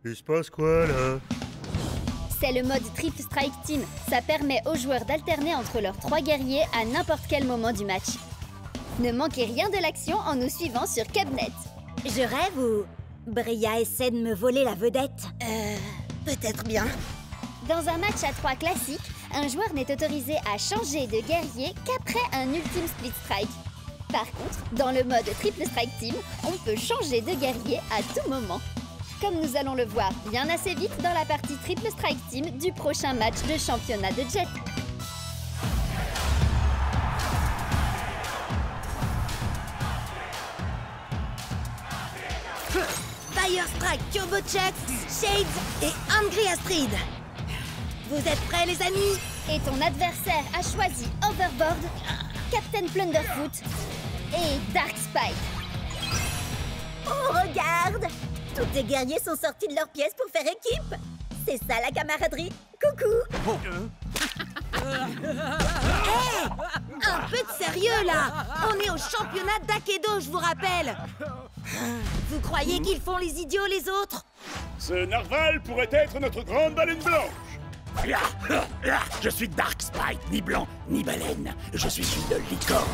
il se passe quoi là? C'est le mode Triple Strike Team. Ça permet aux joueurs d'alterner entre leurs 3 guerriers à n'importe quel moment du match. Ne manquez rien de l'action en nous suivant sur Cubnet. Je rêve ou Bria essaie de me voler la vedette? Peut-être bien. Dans un match à 3 classique, un joueur n'est autorisé à changer de guerrier qu'après un ultime split strike. Par contre, dans le mode Triple Strike Team, on peut changer de guerrier à tout moment. Comme nous allons le voir bien assez vite dans la partie Triple Strike Team du prochain match de championnat de Jet. Fire Strike, Turbo Chucks, Shades et Angry Astrid. Vous êtes prêts, les amis? Et ton adversaire a choisi Overboard, Captain Plunderfoot et Dark Spike. Oh, regarde! Tous tes guerriers sont sortis de leur pièce pour faire équipe. C'est ça la camaraderie. Coucou! Hey! Un peu de sérieux, là! On est au championnat d'Akedo, je vous rappelle! Vous croyez qu'ils font les idiots, les autres? Ce narval pourrait être notre grande baleine blanche. Je suis Dark Spike, ni blanc, ni baleine. Je suis une licorne.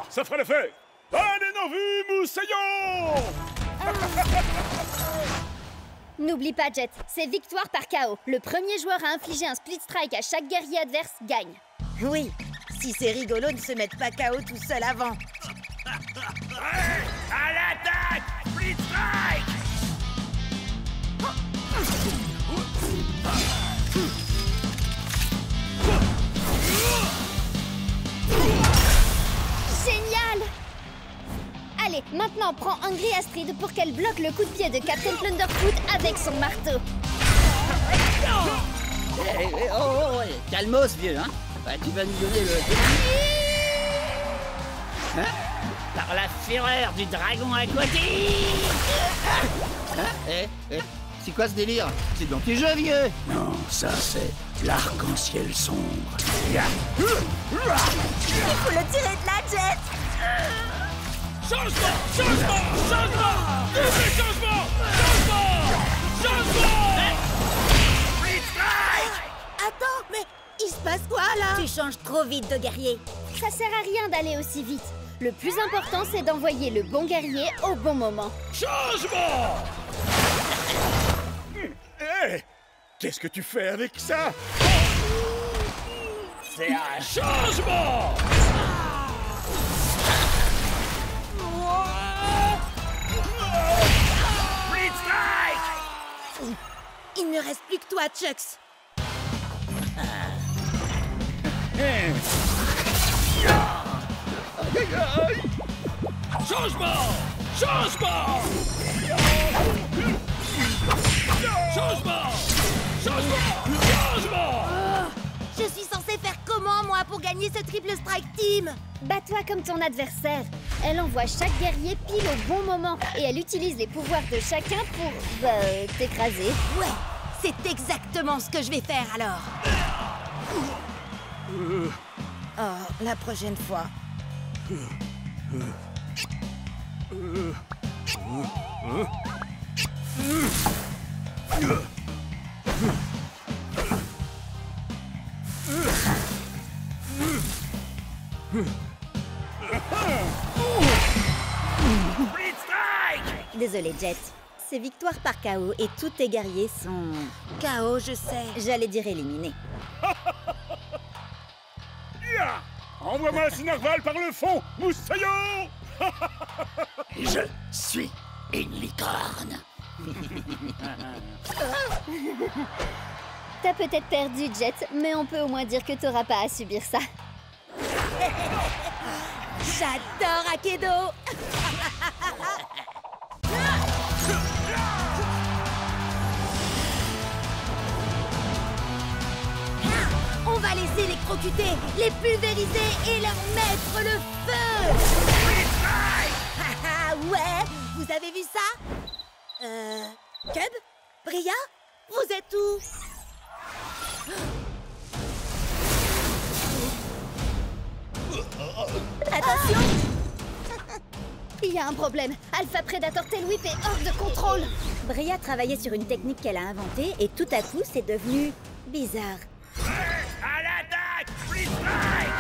Ça fera l'affaire. Allez, en vue, moussaillon! N'oublie pas, Jet, c'est victoire par KO. Le premier joueur à infliger un split strike à chaque guerrier adverse gagne. Oui, si c'est rigolo de se mettre pas KO tout seul avant. À l'attaque! Split strike! Génial! Allez, maintenant prends Angry Astrid pour qu'elle bloque le coup de pied de Captain Plunderfoot avec son marteau. Calmos, vieux, hein? Bah, tu vas nous donner le... Hein? Par la fureur du dragon aquatique! C'est quoi ce délire? C'est dans tes jeux, vieux! Non, ça c'est l'arc-en-ciel sombre. Il faut le tirer de la Jet! Changement! Changement! Changement! Double changement! Changement! Changement! Split strike! Attends, mais il se passe quoi, là? Tu changes trop vite de guerrier. Ça sert à rien d'aller aussi vite. Le plus important, c'est d'envoyer le bon guerrier au bon moment. Changement! Hé! Qu'est-ce que tu fais avec ça? C'est un changement! Split strike! Il ne reste plus que toi, Chucks. Aïe, aïe, aïe! Changement! Changement! Changement! Changement! Changement! Je suis censée faire comment, moi, pour gagner ce triple strike team? Bats-toi comme ton adversaire. Elle envoie chaque guerrier pile au bon moment et elle utilise les pouvoirs de chacun pour, t'écraser. Ouais, c'est exactement ce que je vais faire alors. Oh, la prochaine fois. Désolé, Jet. C'est victoire par KO et tous tes guerriers sont... KO, je sais. J'allais dire éliminés. Envoie-moi ce narval par le fond, Moussaillon. Je suis une licorne. T'as peut-être perdu, Jet, mais on peut au moins dire que t'auras pas à subir ça. J'adore Akedo. On va les électrocuter, les pulvériser et leur mettre le feu. Ouais, vous avez vu ça? Cub? Bria? Vous êtes où? Attention! Il y a un problème. Alpha Predator Tail Whip est hors de contrôle. Bria travaillait sur une technique qu'elle a inventée et tout à coup, c'est devenu bizarre. À l'attaque! Free strike!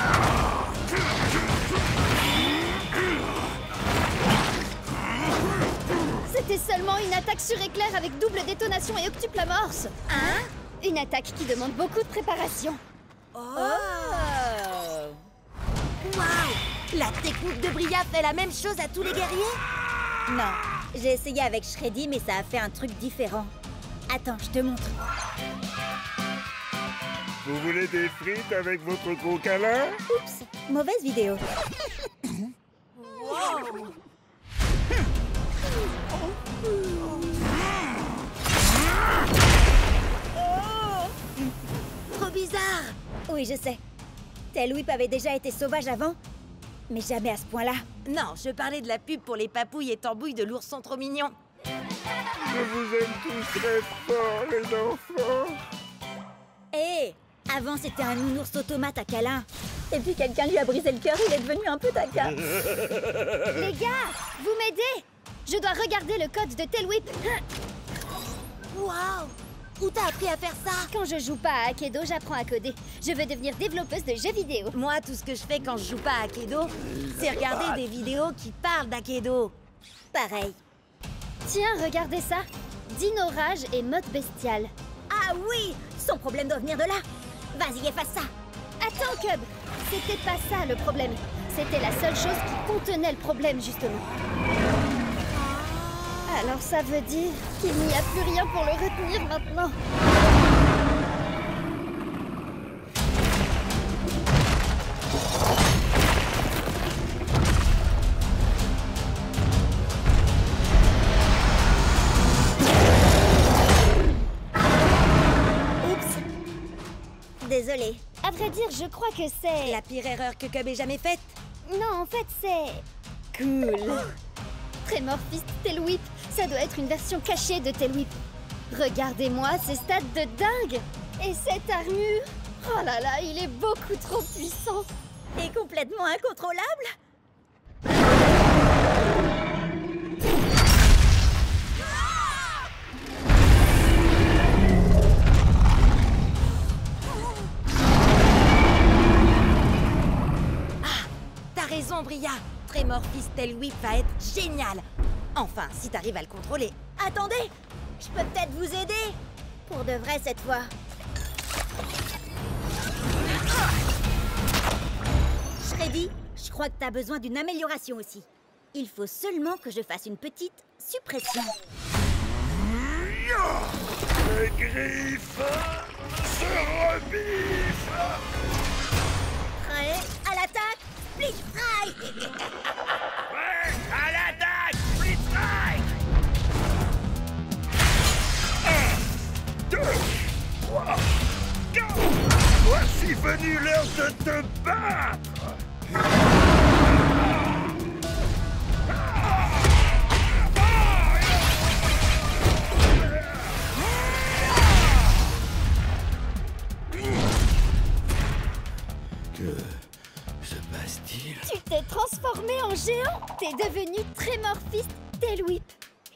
C'était seulement une attaque sur éclair avec double détonation et octuple amorce. Hein? Une attaque qui demande beaucoup de préparation. Oh! Waouh! La technique de Bria fait la même chose à tous les guerriers? Non, j'ai essayé avec Shreddy, mais ça a fait un truc différent. Attends, je te montre. Vous voulez des frites avec votre gros câlin? Oups, mauvaise vidéo. Wow! Trop bizarre! Oui, je sais. Tail Whip avait déjà été sauvage avant, mais jamais à ce point-là. Non, je parlais de la pub pour les papouilles et tambouilles de l'ourson trop mignon. Je vous aime tous très fort, les enfants. Hé, avant c'était un nounours automate à câlin. Et puis quelqu'un lui a brisé le cœur, il est devenu un peu taquin. Les gars, vous m'aidez? Je dois regarder le code de Tail Whip. Waouh! Où t'as appris à faire ça? Quand je joue pas à Akedo, j'apprends à coder. Je veux devenir développeuse de jeux vidéo. Moi, tout ce que je fais quand je joue pas à Akedo, c'est regarder des vidéos qui parlent d'Akedo. Pareil. Tiens, regardez ça. Dino Rage et mode bestial. Ah oui! Son problème doit venir de là. Vas-y, efface ça. Attends, Cub. C'était pas ça le problème. C'était la seule chose qui contenait le problème, justement. Alors ça veut dire qu'il n'y a plus rien pour le retenir maintenant. Oups. Désolée. À vrai dire, je crois que c'est... La pire erreur que Cub ait jamais faite. Non, en fait, c'est... cool. Trémorphiste Tail Whip, ça doit être une version cachée de Tail Whip. Regardez-moi ces stats de dingue. Et cette armure, oh là là, il est beaucoup trop puissant. Et complètement incontrôlable. T'as raison, Bria. Trémorphiste Tail Whip va être génial. Enfin, si t'arrives à le contrôler. Attendez, je peux peut-être vous aider. Pour de vrai cette fois. Shreddy, je crois que t'as besoin d'une amélioration aussi. Il faut seulement que je fasse une petite suppression. Les griffes se rebiffent. Prêt à l'attaque? Split Strike! Prêt à venu l'heure de te battre! Que se passe-t-il? Tu t'es transformé en géant. T'es devenu Tremorfist Tailwhip.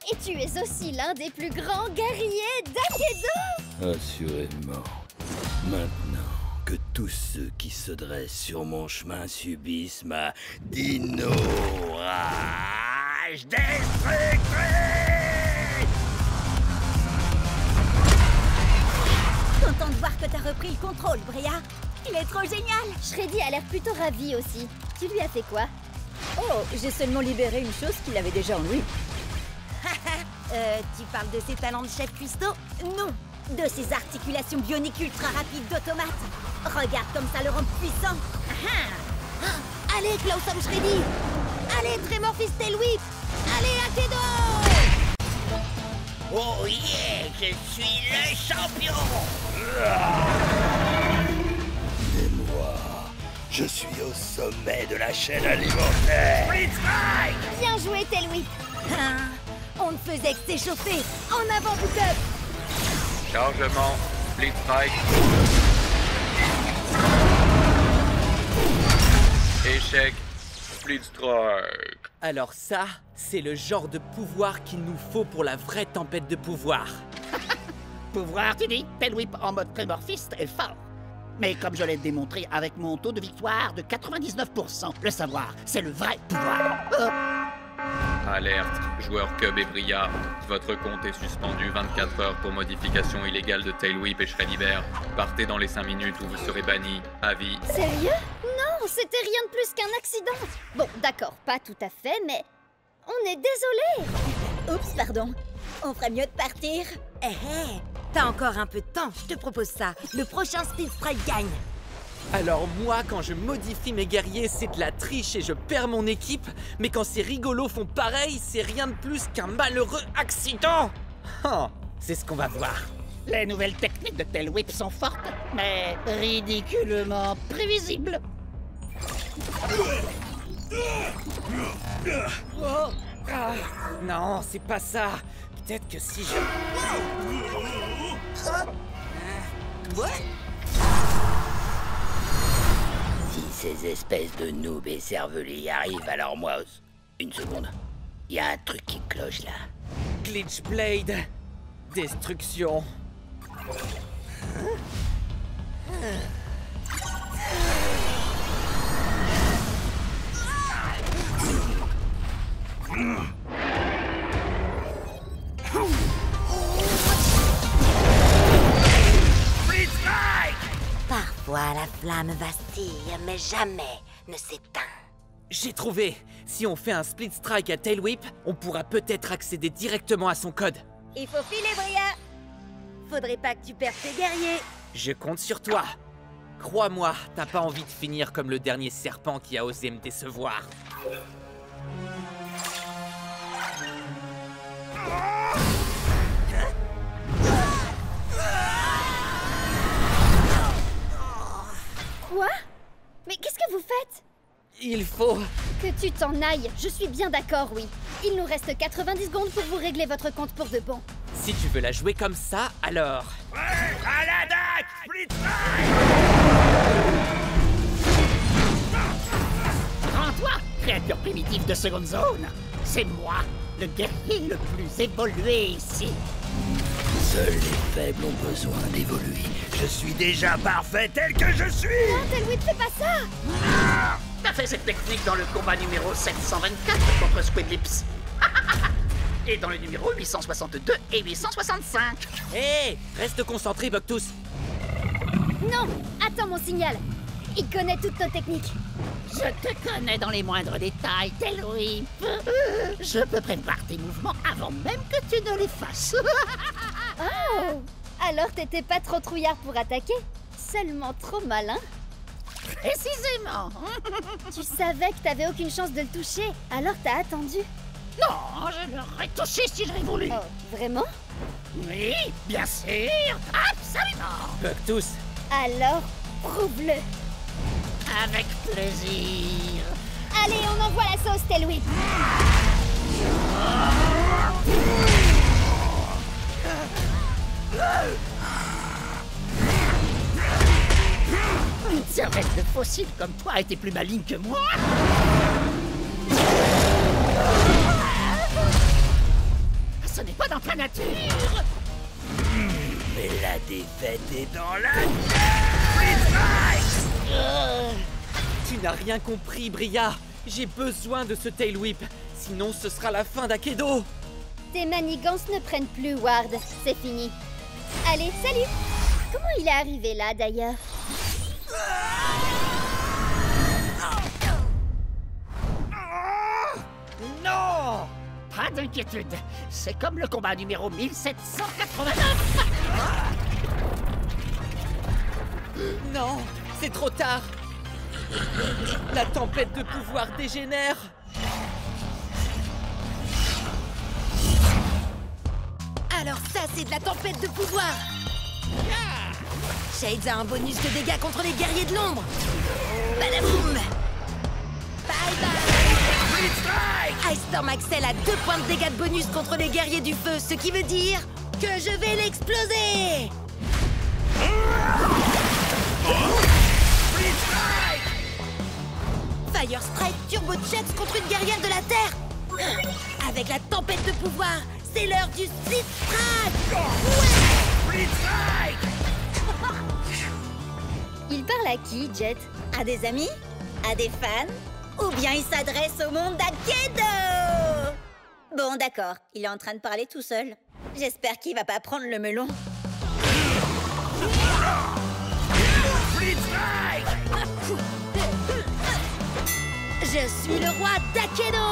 Et tu es aussi l'un des plus grands guerriers d'Akedo. Assurément. Maintenant que tous ceux qui se dressent sur mon chemin subissent ma dino rage destructrice! Content de voir que t'as repris le contrôle, Bria. Il est trop génial. Shreddy a l'air plutôt ravi aussi. Tu lui as fait quoi? Oh, j'ai seulement libéré une chose qu'il avait déjà en lui. Tu parles de ses talents de chef cuistot? Non, de ses articulations bioniques ultra rapides d'automate. Regarde comme ça le rend puissant. Allez, Clawsome Shreddy! Allez, Tremorfist Tailwhip! Allez, Akedo! Oh yeah, je suis le champion! Et moi, je suis au sommet de la chaîne alimentaire! Blitzstrike! Bien joué, Tailwhip. On ne faisait que s'échauffer! En avant, Bootup! Chargement, Split Strike. Échec, Split Strike. Alors ça, c'est le genre de pouvoir qu'il nous faut pour la vraie tempête de pouvoir. Pouvoir, tu dis? Tailwhip en mode Tremorfist est fort. Mais comme je l'ai démontré avec mon taux de victoire de 99%, le savoir, c'est le vrai pouvoir. Alerte, joueurs Cub et Bria. Votre compte est suspendu 24 heures pour modification illégale de Tailwhip et Shreddy Bear. Partez dans les 5 minutes où vous serez bannis. À vie. Sérieux? Non, c'était rien de plus qu'un accident. Bon, d'accord, pas tout à fait, mais on est désolé. Oups, pardon. On ferait mieux de partir. Hé, t'as encore un peu de temps, je te propose ça. Le prochain Speed Strike gagne. Alors moi, quand je modifie mes guerriers, c'est de la triche et je perds mon équipe. Mais quand ces rigolos font pareil, c'est rien de plus qu'un malheureux accident. C'est ce qu'on va voir. Les nouvelles techniques de Tailwhip sont fortes, mais ridiculement prévisibles. Non, c'est pas ça. Peut-être que si je... Si ces espèces de noobs et cervelis arrivent, alors moi... Une seconde. Il y a un truc qui cloche là. Glitch Blade. Destruction. Parfois la flamme vacille, mais jamais ne s'éteint. J'ai trouvé. Si on fait un Split Strike à Tailwhip, on pourra peut-être accéder directement à son code. Il faut filer, Bria. Faudrait pas que tu perdes tes guerriers. Je compte sur toi. Crois-moi, t'as pas envie de finir comme le dernier serpent qui a osé me décevoir. Quoi? Mais qu'est-ce que vous faites? Il faut... Que tu t'en ailles, je suis bien d'accord, oui. Il nous reste 90 secondes pour vous régler votre compte pour de bon. Si tu veux la jouer comme ça, alors... À l'attaque! Split Strike! Rends-toi, créature primitive de seconde zone. C'est moi, le guerrier le plus évolué ici. Seuls les faibles ont besoin d'évoluer. Je suis déjà parfait tel que je suis! Non, Tailwhip, fais pas ça! T'as fait cette technique dans le combat numéro 724 contre Squidlips. Et dans le numéro 862 et 865. Hé, reste concentré, Bucktooth. Non, attends mon signal. Il connaît toutes nos techniques. Je te connais dans les moindres détails, Tailwhip. Je peux prévoir tes mouvements avant même que tu ne les fasses. Oh! Alors t'étais pas trop trouillard pour attaquer? Seulement trop malin? Précisément. Tu savais que t'avais aucune chance de le toucher, alors t'as attendu. Non, je l'aurais touché si j'avais voulu. Oh, vraiment? Oui, bien sûr. Absolument. Bucktooth. Alors, Prouve-le. Avec plaisir. Allez, on envoie la sauce, Tailwhip. Une cervelle de fossile comme toi était plus maligne que moi. Ce n'est pas dans ta nature. Mais la défaite est dans la Tu n'as rien compris, Bria. J'ai besoin de ce Tail Whip. Sinon, ce sera la fin d'Akedo. Tes manigances ne prennent plus, Ward. C'est fini. Allez, salut. Comment il est arrivé là, d'ailleurs? Non! Pas d'inquiétude. C'est comme le combat numéro 1789. Non, c'est trop tard. La tempête de pouvoir dégénère. Alors ça, c'est de la tempête de pouvoir. Shades a un bonus de dégâts contre les guerriers de l'ombre. Badaboum. Bye bye. Ice Storm Axel a 2 points de dégâts de bonus contre les guerriers du feu, ce qui veut dire que je vais l'exploser. Fire Strike Turbo Chucks contre une guerrière de la Terre. Avec la tempête de pouvoir, c'est l'heure du Split Strike. Ouais. Split Strike. Il parle à qui, Jet? À des amis? À des fans? Ou bien il s'adresse au monde d'Akedo? Bon, d'accord, il est en train de parler tout seul. J'espère qu'il va pas prendre le melon. Je suis le roi d'Akedo.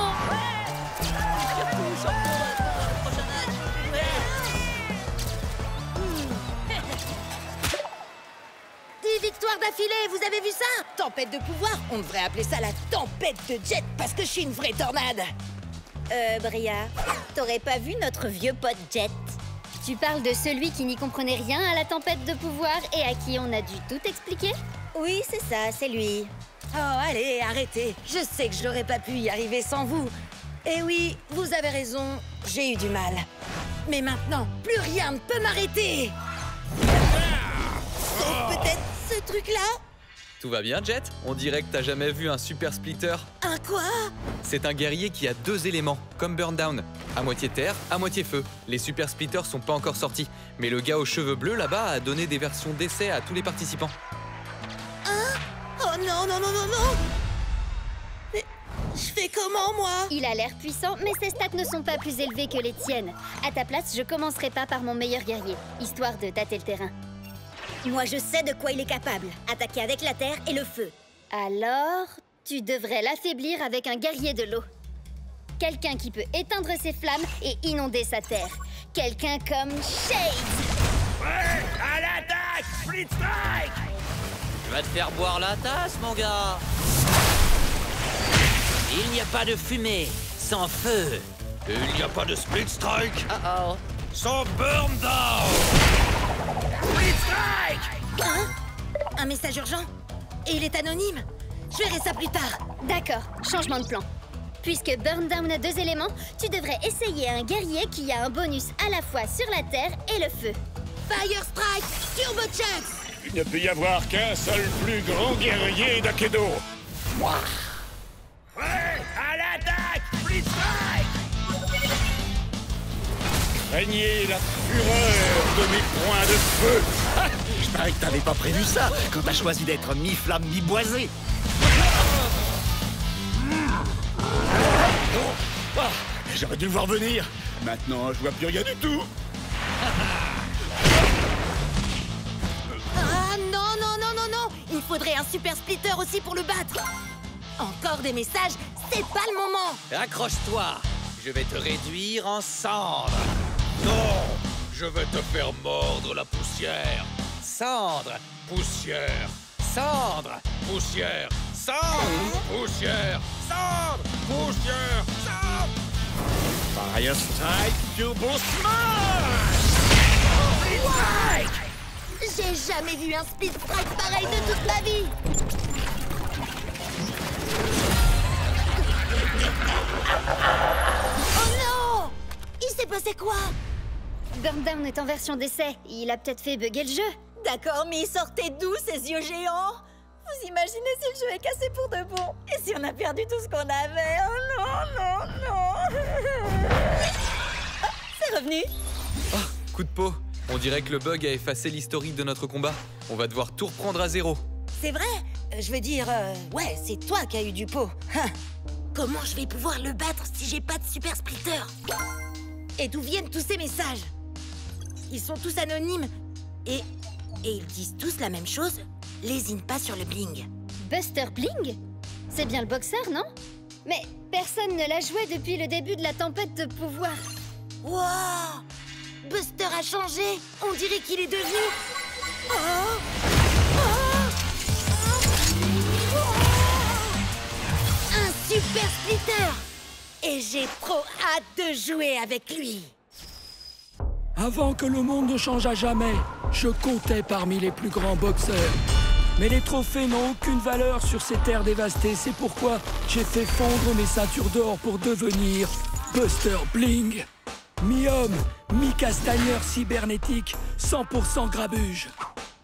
10 victoires d'affilée, vous avez vu ça? Tempête de pouvoir, on devrait appeler ça la tempête de jet parce que je suis une vraie tornade. Bria, t'aurais pas vu notre vieux pote Jet? Tu parles de celui qui n'y comprenait rien à la tempête de pouvoir et à qui on a dû tout expliquer? Oui, c'est ça, c'est lui. Oh, allez, arrêtez. Je sais que je n'aurais pas pu y arriver sans vous. Et oui, vous avez raison, j'ai eu du mal. Mais maintenant, plus rien ne peut m'arrêter. Sauf peut-être ce truc-là. Tout va bien, Jet? On dirait que t'as jamais vu un super splitter. Un quoi? C'est un guerrier qui a 2 éléments, comme Burndown. À moitié terre, à moitié feu. Les super splitters sont pas encore sortis, mais le gars aux cheveux bleus là-bas a donné des versions d'essai à tous les participants. Hein? Oh non, non, non, non, non! Mais je fais comment, moi? Il a l'air puissant, mais ses stats ne sont pas plus élevés que les tiennes. À ta place, je commencerai pas par mon meilleur guerrier, histoire de tâter le terrain. Moi, je sais de quoi il est capable. Attaquer avec la terre et le feu. Alors, tu devrais l'affaiblir avec un guerrier de l'eau. Quelqu'un qui peut éteindre ses flammes et inonder sa terre. Quelqu'un comme Shades. Ouais, à l'attaque! Split Strike! Tu vas te faire boire la tasse, mon gars. Il n'y a pas de fumée sans feu. Il n'y a pas de Split Strike Oh-oh. sans Burn Down! Split Strike! Hein? Un message urgent? Et il est anonyme? Je verrai ça plus tard. D'accord, changement de plan. Puisque Burndown a 2 éléments, tu devrais essayer un guerrier qui a un bonus à la fois sur la terre et le feu. Fire Strike Turbo Chucks! Il ne peut y avoir qu'un seul plus grand guerrier d'Akedo. Moi. Ouais, à l'attaque! Split Strike! Craignez la fureur de mes points de feu. Ah, je parie que t'avais pas prévu ça quand t'as choisi d'être mi-flamme, mi-boisé. Ah, j'aurais dû le voir venir. Maintenant, je vois plus rien du tout. Ah non, non, non, non, non! Il faudrait un super splitter aussi pour le battre! Encore des messages, c'est pas le moment! Accroche-toi. Je vais te réduire en cendres. Non! Je vais te faire mordre la poussière! Cendres, Poussière! cendres. Poussière! Cendre! Poussière! Cendre! Poussière! Cendre! Fire Strike Turbo Smash! Ouais! J'ai jamais vu un Split Strike pareil de toute ma vie. Oh non! Il s'est passé quoi? Burndown est en version d'essai. Il a peut-être fait bugger le jeu. D'accord, mais ils sortaient d'où ces yeux géants? Vous imaginez si le jeu est cassé pour de bon? Et si on a perdu tout ce qu'on avait? Oh non, non, non. Oh, c'est revenu. Ah, coup de peau. On dirait que le bug a effacé l'historique de notre combat. On va devoir tout reprendre à zéro. C'est vrai? Je veux dire, ouais, c'est toi qui as eu du pot. Comment je vais pouvoir le battre si j'ai pas de Super Splitter? Et d'où viennent tous ces messages? Ils sont tous anonymes. Et ils disent tous la même chose. Lésine pas sur le bling. Buster Bling? C'est bien le boxeur, non? Mais personne ne l'a joué depuis le début de la tempête de pouvoir. Wow! Buster a changé. On dirait qu'il est devenu... Oh! Un Super Splitter! Et j'ai trop hâte de jouer avec lui. Avant que le monde ne change à jamais, je comptais parmi les plus grands boxeurs. Mais les trophées n'ont aucune valeur sur ces terres dévastées. C'est pourquoi j'ai fait fondre mes ceintures d'or pour devenir Buster Bling. Mi-homme, mi-castagneur cybernétique, 100% grabuge.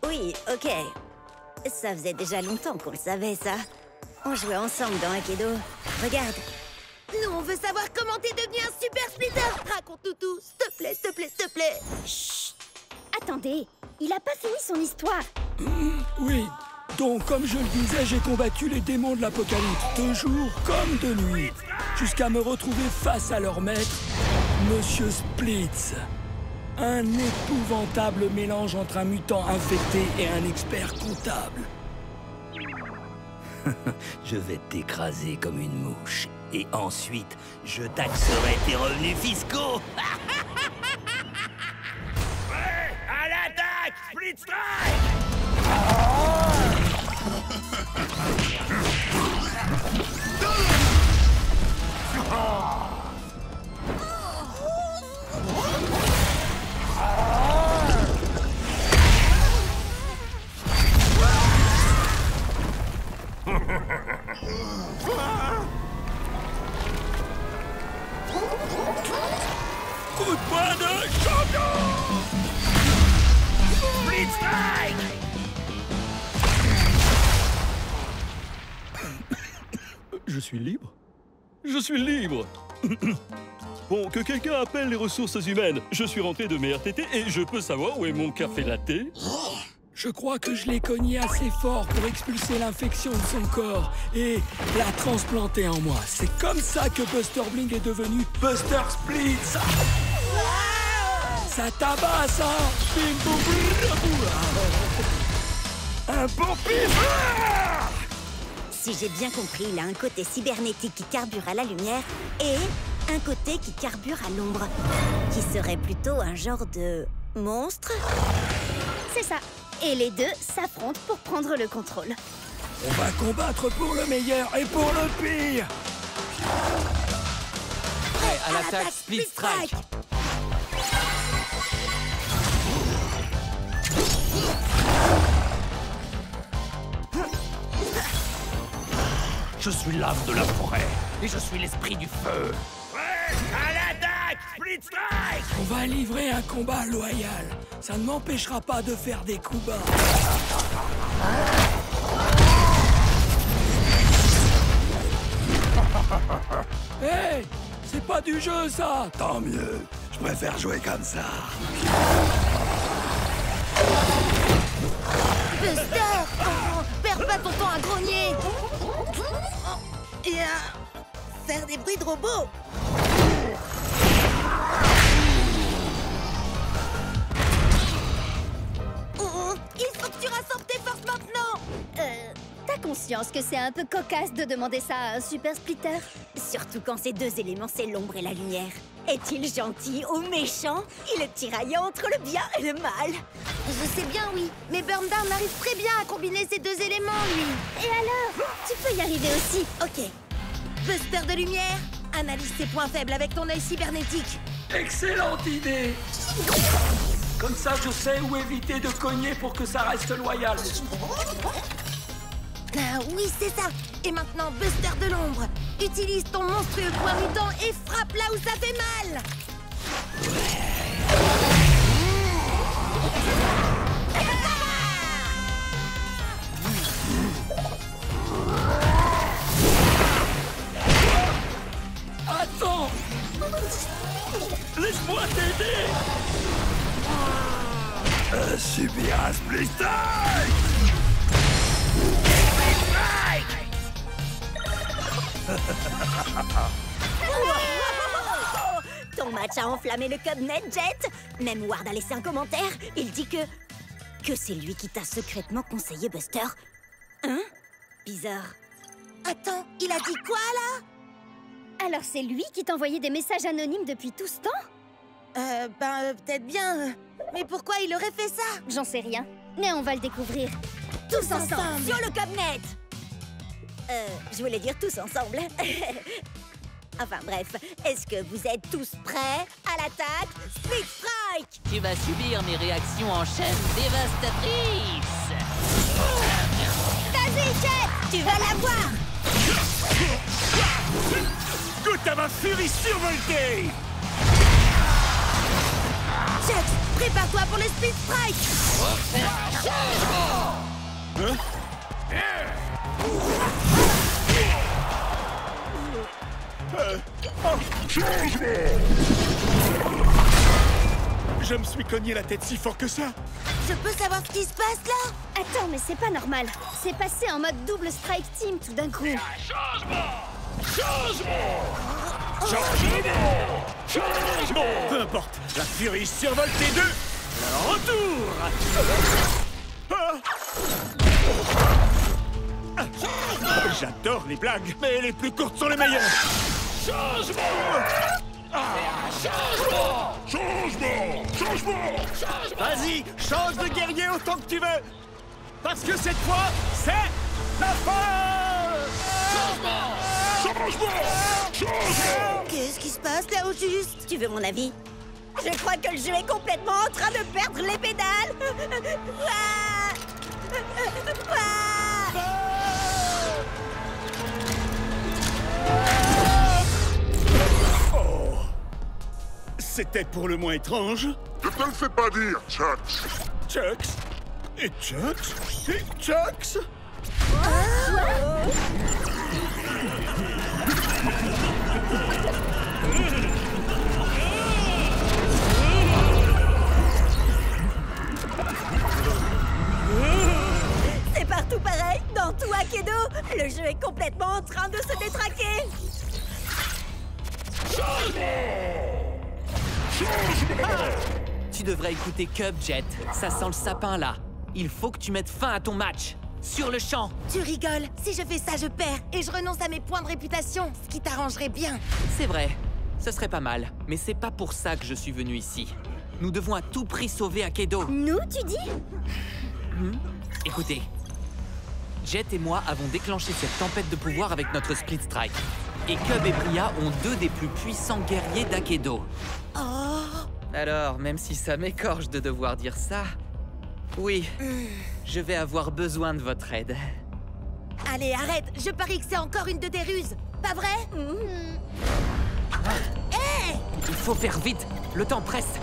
Oui, ok. Ça faisait déjà longtemps qu'on le savait, ça. On jouait ensemble dans Akedo. Regarde. Nous, on veut savoir comment t'es devenu un Super Splitter. Raconte-nous tout, s'il te plaît, s'il te plaît, s'il te plaît. Chut! Attendez, il a pas fini son histoire. Oui, donc comme je le disais, j'ai combattu les démons de l'apocalypse, de jour comme de nuit, jusqu'à me retrouver face à leur maître, Monsieur Splitz. Un épouvantable mélange entre un mutant infecté et un expert comptable. Je vais t'écraser comme une mouche. Et ensuite, je taxerai tes revenus fiscaux. Ouais, à l'attaque! Split Strike! Coup de poing de champion! Split Strike! Je suis libre? Je suis libre! Bon, que quelqu'un appelle les ressources humaines. Je suis rentré de mes RTT et je peux savoir où est mon café latte? Je crois que je l'ai cogné assez fort pour expulser l'infection de son corps et la transplanter en moi. C'est comme ça que Buster Bling est devenu Buster Splitz. Ça tabasse, hein? Bim, boum, boum. Un bon pif! Si j'ai bien compris, il a un côté cybernétique qui carbure à la lumière et un côté qui carbure à l'ombre, qui serait plutôt un genre de monstre. C'est ça. Et les deux s'affrontent pour prendre le contrôle. On va combattre pour le meilleur et pour le pire. Prêt à l'attaque Split Strike. Je suis l'âme de la forêt et je suis l'esprit du feu. Ouais, à l'attaque! Split Strike! On va livrer un combat loyal. Ça ne m'empêchera pas de faire des coups bas. Hey! C'est pas du jeu, ça! Tant mieux. Je préfère jouer comme ça. Buster! Oh, perds pas ton temps à grogner! Et à faire des bruits de robots! Oh, il faut que tu rassembles tes forces maintenant! T'as conscience que c'est un peu cocasse de demander ça à un Super Splitter? Surtout quand ces deux éléments, c'est l'ombre et la lumière. Est-il gentil ou méchant? Il est tiraillant entre le bien et le mal. Je sais bien, oui. Mais Burndown arrive très bien à combiner ces deux éléments, lui. Et alors? Tu peux y arriver aussi. Ok. Buster de lumière, analyse tes points faibles avec ton œil cybernétique. Excellente idée! Comme ça, je sais où éviter de cogner pour que ça reste loyal. Ah oui, c'est ça. Et maintenant, Buster de l'ombre, utilise ton monstrueux poing mutant et frappe là où ça fait mal. Attends! Laisse-moi t'aider! Subir un split strike! Ton match a enflammé le Cubnet, Jet. Même Ward a laissé un commentaire. Il dit que c'est lui qui t'a secrètement conseillé Buster. Hein? Bizarre. Attends, il a dit quoi, là? Alors c'est lui qui t'envoyait des messages anonymes depuis tout ce temps? Peut-être bien. Mais pourquoi il aurait fait ça? J'en sais rien. Mais on va le découvrir. Tous ensemble. Sur le Cubnet. Je voulais dire tous ensemble. Enfin bref, est-ce que vous êtes tous prêts à l'attaque? Split Strike! Tu vas subir mes réactions en chaîne dévastatrices. Vas-y, Jet! Tu vas l'avoir! Goûte à ma furie survoltée! Jet, prépare-toi pour le Split Strike! Je me suis cogné la tête si fort que ça. Je peux savoir ce qui se passe là? Attends, mais c'est pas normal. C'est passé en mode double strike team tout d'un coup. Changement! Peu importe, la furie survoltée 2, le retour! J'adore les blagues, mais les plus courtes sont les meilleures! Changement! Changement! Vas-y, change de guerrier autant que tu veux! Parce que cette fois, c'est la fin! Changement! Qu'est-ce qui se passe là au juste? Tu veux mon avis? Je crois que le jeu est complètement en train de perdre les pédales! Oh! C'était pour le moins étrange. Ne te le fais pas dire, Chucks. Chucks? Et Chucks? Et Chucks? C'est partout pareil, dans tout Akedo. Le jeu est complètement en train de se détraquer. Tu devrais écouter Cub, Jet. Ça sent le sapin, là. Il faut que tu mettes fin à ton match. Sur le champ. Tu rigoles. Si je fais ça, je perds. Et je renonce à mes points de réputation. Ce qui t'arrangerait bien. C'est vrai. Ce serait pas mal. Mais c'est pas pour ça que je suis venu ici. Nous devons à tout prix sauver Akedo. Nous, tu dis? Écoutez. Jet et moi avons déclenché cette tempête de pouvoir avec notre Split Strike. Et Cub et Bria ont deux des plus puissants guerriers d'Akedo. Oh! Alors, même si ça m'écorche de devoir dire ça... Oui, je vais avoir besoin de votre aide. Allez, arrête. Je parie que c'est encore une de tes ruses. Pas vrai? Hé! Il faut faire vite. Le temps presse.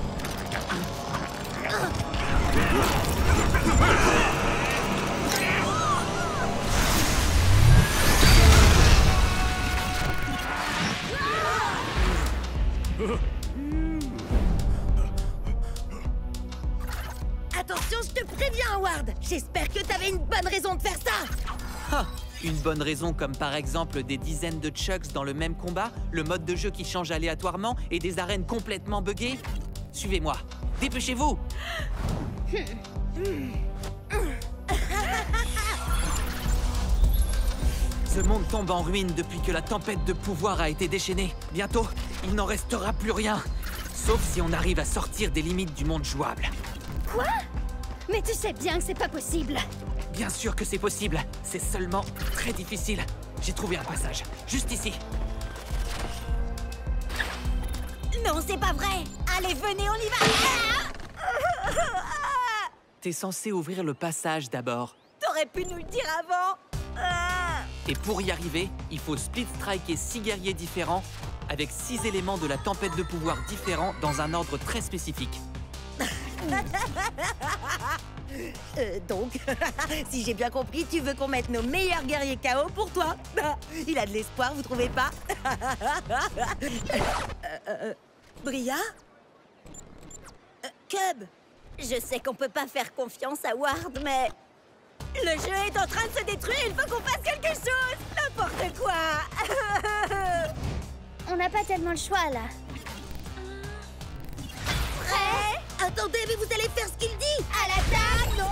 Attention, je te préviens, Howard. J'espère que t'avais une bonne raison de faire ça. Ah, une bonne raison comme par exemple des dizaines de Chucks dans le même combat, le mode de jeu qui change aléatoirement et des arènes complètement buggées. Suivez-moi. Dépêchez-vous. Ce monde tombe en ruine depuis que la tempête de pouvoir a été déchaînée. Bientôt, il n'en restera plus rien. Sauf si on arrive à sortir des limites du monde jouable. Quoi? Mais tu sais bien que c'est pas possible. Bien sûr que c'est possible. C'est seulement très difficile. J'ai trouvé un passage. Juste ici. Non, c'est pas vrai. Allez, venez, on y va. T'es censé ouvrir le passage d'abord. T'aurais pu nous le dire avant. Et pour y arriver, il faut split striker 6 guerriers différents avec 6 éléments de la tempête de pouvoir différents dans un ordre très spécifique. Donc, si j'ai bien compris, tu veux qu'on mette nos meilleurs guerriers KO pour toi. Il a de l'espoir, vous trouvez pas? Bria? Cub? Je sais qu'on peut pas faire confiance à Ward, mais... Le jeu est en train de se détruire, il faut qu'on fasse quelque chose! N'importe quoi! On n'a pas tellement le choix, là. Prêt? Attendez, mais vous allez faire ce qu'il dit! À l'attaque! Non!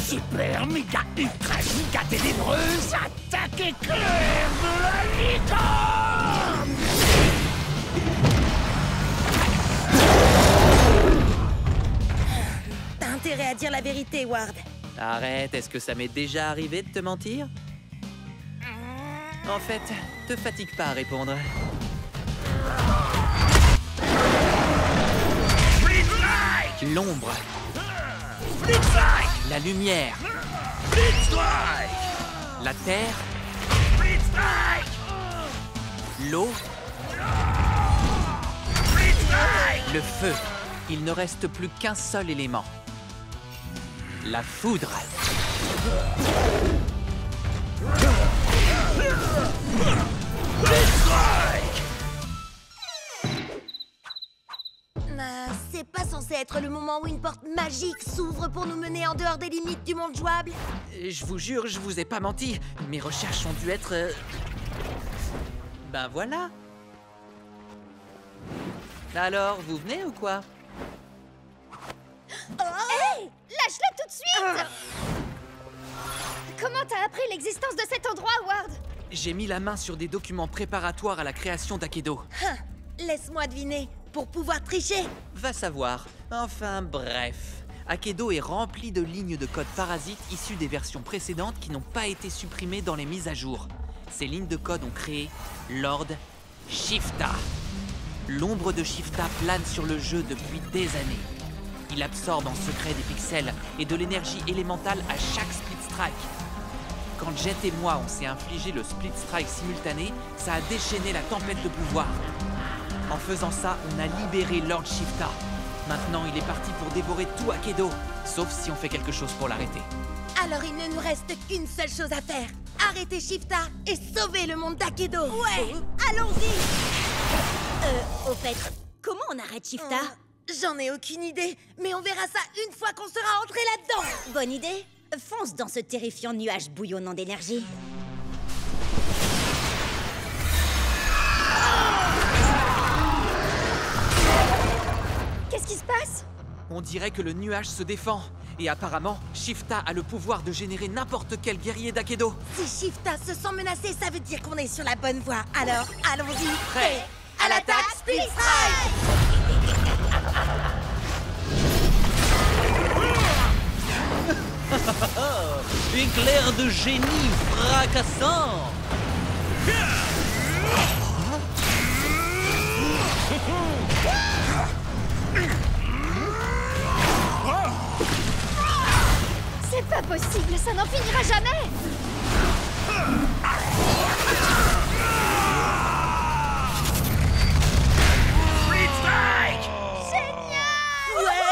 Super méga ultra giga ténébreuse, attaque éclair de la licorne! T'as intérêt à dire la vérité, Ward. Arrête, est-ce que ça m'est déjà arrivé de te mentir? En fait, te fatigue pas à répondre. L'ombre. La lumière. La terre. L'eau. Le feu. Il ne reste plus qu'un seul élément. La foudre. C'est pas censé être le moment où une porte magique s'ouvre pour nous mener en dehors des limites du monde jouable? Je vous jure, je vous ai pas menti. Mes recherches ont dû être... Ben voilà. Alors, vous venez ou quoi? Hey! Lâche-la tout de suite! Comment t'as appris l'existence de cet endroit, Ward? J'ai mis la main sur des documents préparatoires à la création d'Akedo. Laisse-moi deviner. Pour pouvoir tricher? Va savoir. Enfin, bref. Akedo est rempli de lignes de code parasites issues des versions précédentes qui n'ont pas été supprimées dans les mises à jour. Ces lignes de code ont créé Lord Shifta. L'ombre de Shifta plane sur le jeu depuis des années. Il absorbe en secret des pixels et de l'énergie élémentale à chaque split strike. Quand Jet et moi on s'est infligé le split strike simultané, ça a déchaîné la tempête de pouvoir. En faisant ça, on a libéré Lord Shifta. Maintenant, il est parti pour dévorer tout Akedo, sauf si on fait quelque chose pour l'arrêter. Alors il ne nous reste qu'une seule chose à faire. Arrêter Shifta et sauver le monde d'Akedo. Ouais, allons-y. Au fait, comment on arrête Shifta? J'en ai aucune idée, mais on verra ça une fois qu'on sera entré là-dedans. Bonne idée. Fonce dans ce terrifiant nuage bouillonnant d'énergie. Qu'est-ce qui se passe? On dirait que le nuage se défend. Et apparemment, Shifta a le pouvoir de générer n'importe quel guerrier d'Akedo. Si Shifta se sent menacé, ça veut dire qu'on est sur la bonne voie. Alors, allons-y. Prêt? À l'attaque, Split Strike! Éclair de génie fracassant! C'est pas possible, ça n'en finira jamais! Split Strike! Génial! Ouais!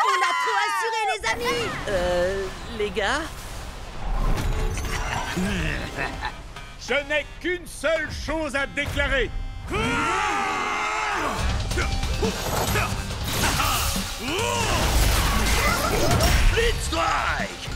On a trop assuré, les amis! Les gars? Je n'ai qu'une seule chose à déclarer. Split Strike!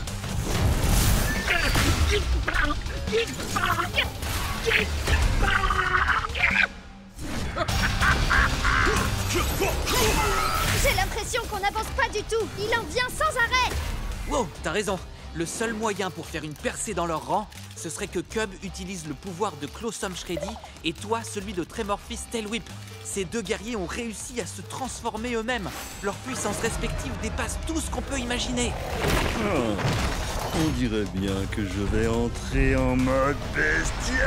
J'ai l'impression qu'on n'avance pas du tout. Il en vient sans arrêt. Wow, t'as raison. Le seul moyen pour faire une percée dans leur rang, ce serait que Cub utilise le pouvoir de Closum Shreddy et toi celui de Tremorphis Tail Whip. Ces deux guerriers ont réussi à se transformer eux-mêmes. Leurs puissances respectives dépassent tout ce qu'on peut imaginer. Oh, on dirait bien que je vais entrer en mode bestial.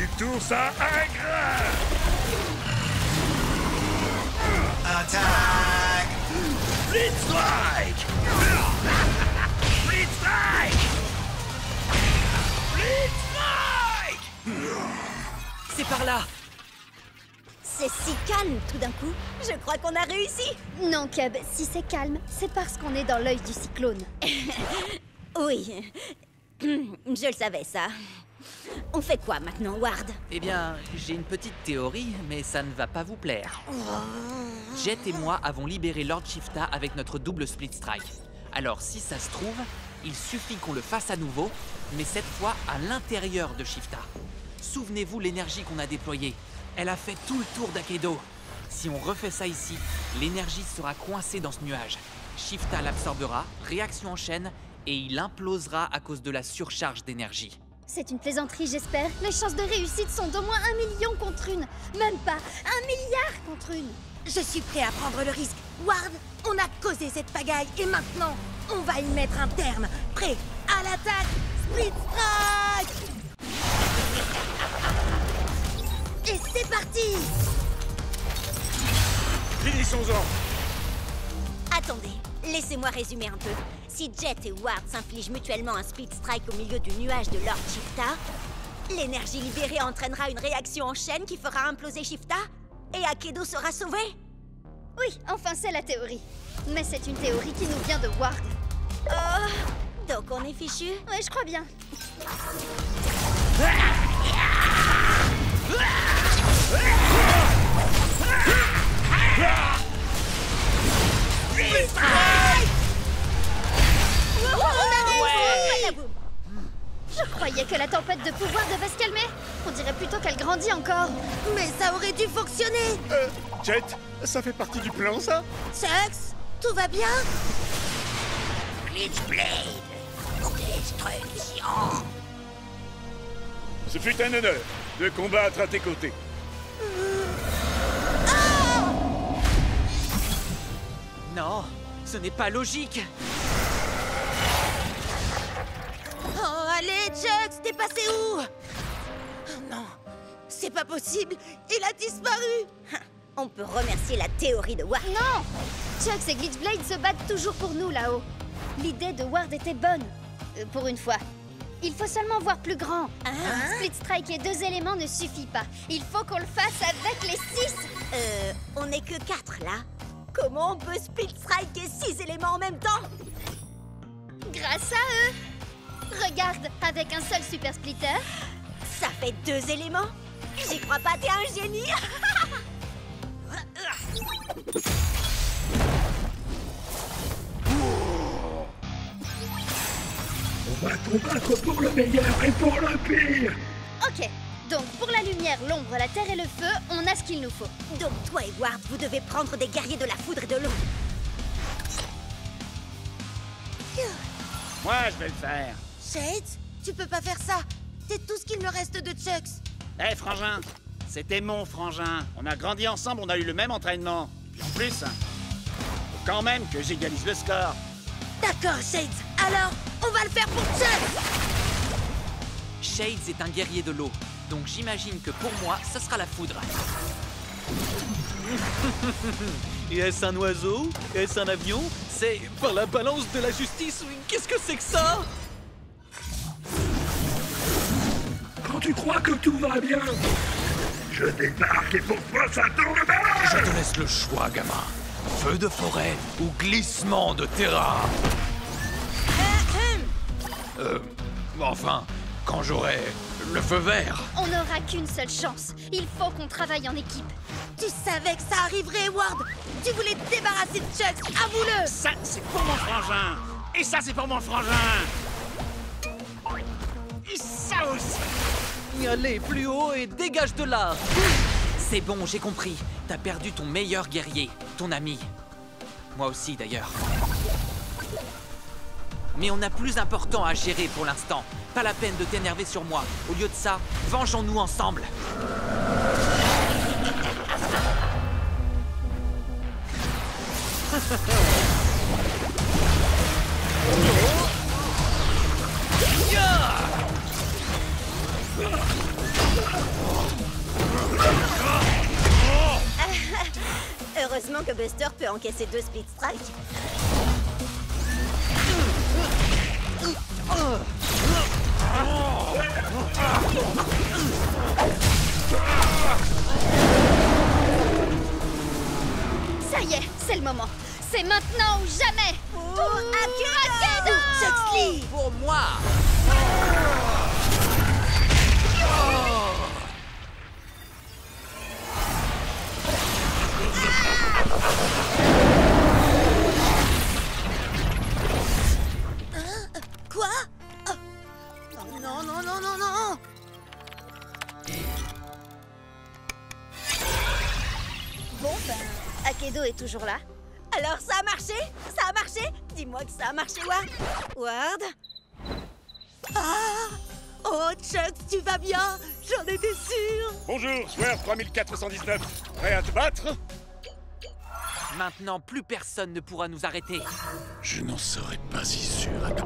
du tout ça aggrave. Attaque! Blitz Strike! Blitz Strike! Blitz Strike! C'est par là! C'est si calme tout d'un coup. Je crois qu'on a réussi. Non, Cub, si c'est calme, c'est parce qu'on est dans l'œil du cyclone. Oui. Je le savais, ça. On fait quoi maintenant, Ward? Eh bien, j'ai une petite théorie, mais ça ne va pas vous plaire. Jet et moi avons libéré Lord Shifta avec notre double split strike. Alors, si ça se trouve, il suffit qu'on le fasse à nouveau, mais cette fois à l'intérieur de Shifta. Souvenez-vous l'énergie qu'on a déployée. Elle a fait tout le tour d'Akedo. Si on refait ça ici, l'énergie sera coincée dans ce nuage. Shifta l'absorbera, réaction en chaîne, et il implosera à cause de la surcharge d'énergie. C'est une plaisanterie, j'espère. Les chances de réussite sont d'au moins 1 million contre une. Même pas 1 milliard contre une. Je suis prêt à prendre le risque. Ward, on a causé cette pagaille et maintenant, on va y mettre un terme. Prêt à l'attaque, Split Strike! Et c'est parti! Finissons-en. Attendez, laissez-moi résumer un peu. Si Jet et Ward s'infligent mutuellement un Split Strike au milieu du nuage de Lord Shifta, l'énergie libérée entraînera une réaction en chaîne qui fera imploser Shifta et Akedo sera sauvé. Oui, enfin c'est la théorie. Mais c'est une théorie qui nous vient de Ward. Oh, donc on est fichu? Ouais, je crois bien. Split Strike! Je croyais que la tempête de pouvoir devait se calmer. On dirait plutôt qu'elle grandit encore. Mais ça aurait dû fonctionner. Jet, ça fait partie du plan, ça? Chucks, tout va bien? Glitchblade! Destruction! Ce fut un honneur de combattre à tes côtés. Non, ce n'est pas logique. Oh, allez, Chucks, t'es passé où? Oh non, c'est pas possible, il a disparu. On peut remercier la théorie de Ward. Non! Chucks et Glitchblade se battent toujours pour nous là-haut. L'idée de Ward était bonne. Pour une fois. Il faut seulement voir plus grand. Split Strike et 2 éléments ne suffit pas. Il faut qu'on le fasse avec les 6. On n'est que 4 là. Comment on peut Split Strike et 6 éléments en même temps? Grâce à eux. Regarde, avec un seul Super Splitter. Ça fait 2 éléments? J'y crois pas, t'es un génie. On va combattre pour le meilleur et pour le pire. Ok, donc pour la lumière, l'ombre, la terre et le feu, on a ce qu'il nous faut. Donc toi et Ward, vous devez prendre des guerriers de la foudre et de l'eau. Moi, je vais le faire. Shades, tu peux pas faire ça. C'est tout ce qu'il me reste de Chucks. Hé, frangin, c'était mon frangin. On a grandi ensemble, on a eu le même entraînement. En plus, faut quand même que j'égalise le score. D'accord, Shades. Alors, on va le faire pour Chucks. Shades est un guerrier de l'eau, donc j'imagine que pour moi, ce sera la foudre. Et est-ce un oiseau? Est-ce un avion? C'est par la balance de la justice? Qu'est-ce que c'est que ça? Quand tu crois que tout va bien, je débarque et pourquoi ça tourne mal? Je te laisse le choix, gamin. Feu de forêt ou glissement de terrain. Enfin, quand j'aurai le feu vert. On n'aura qu'une seule chance. Il faut qu'on travaille en équipe. Tu savais que ça arriverait, Ward. Tu voulais te débarrasser de Chucks. Avoue-le. Ça, c'est pour mon frangin. Et ça, c'est pour mon frangin. Et ça aussi. Allez, plus haut et dégage de là. C'est bon, j'ai compris. T'as perdu ton meilleur guerrier, ton ami. Moi aussi, d'ailleurs. Mais on a plus important à gérer pour l'instant. Pas la peine de t'énerver sur moi. Au lieu de ça, vengeons-nous ensemble. que Buster peut encaisser 2 Speed Strike. Ça y est, c'est le moment. C'est maintenant ou jamais. Pour Akedo! Chuxley! Pour moi! Quoi? Oh. Non, non, non, non, non! Bon, ben, Akedo est toujours là. Alors, ça a marché? Ça a marché? Dis-moi que ça a marché, Ward. Ward? Ah! Oh, Chuck, tu vas bien? J'en étais sûre! Bonjour, joueur 3419. Prêt à te battre? Maintenant, plus personne ne pourra nous arrêter. Je n'en serais pas si sûr à ta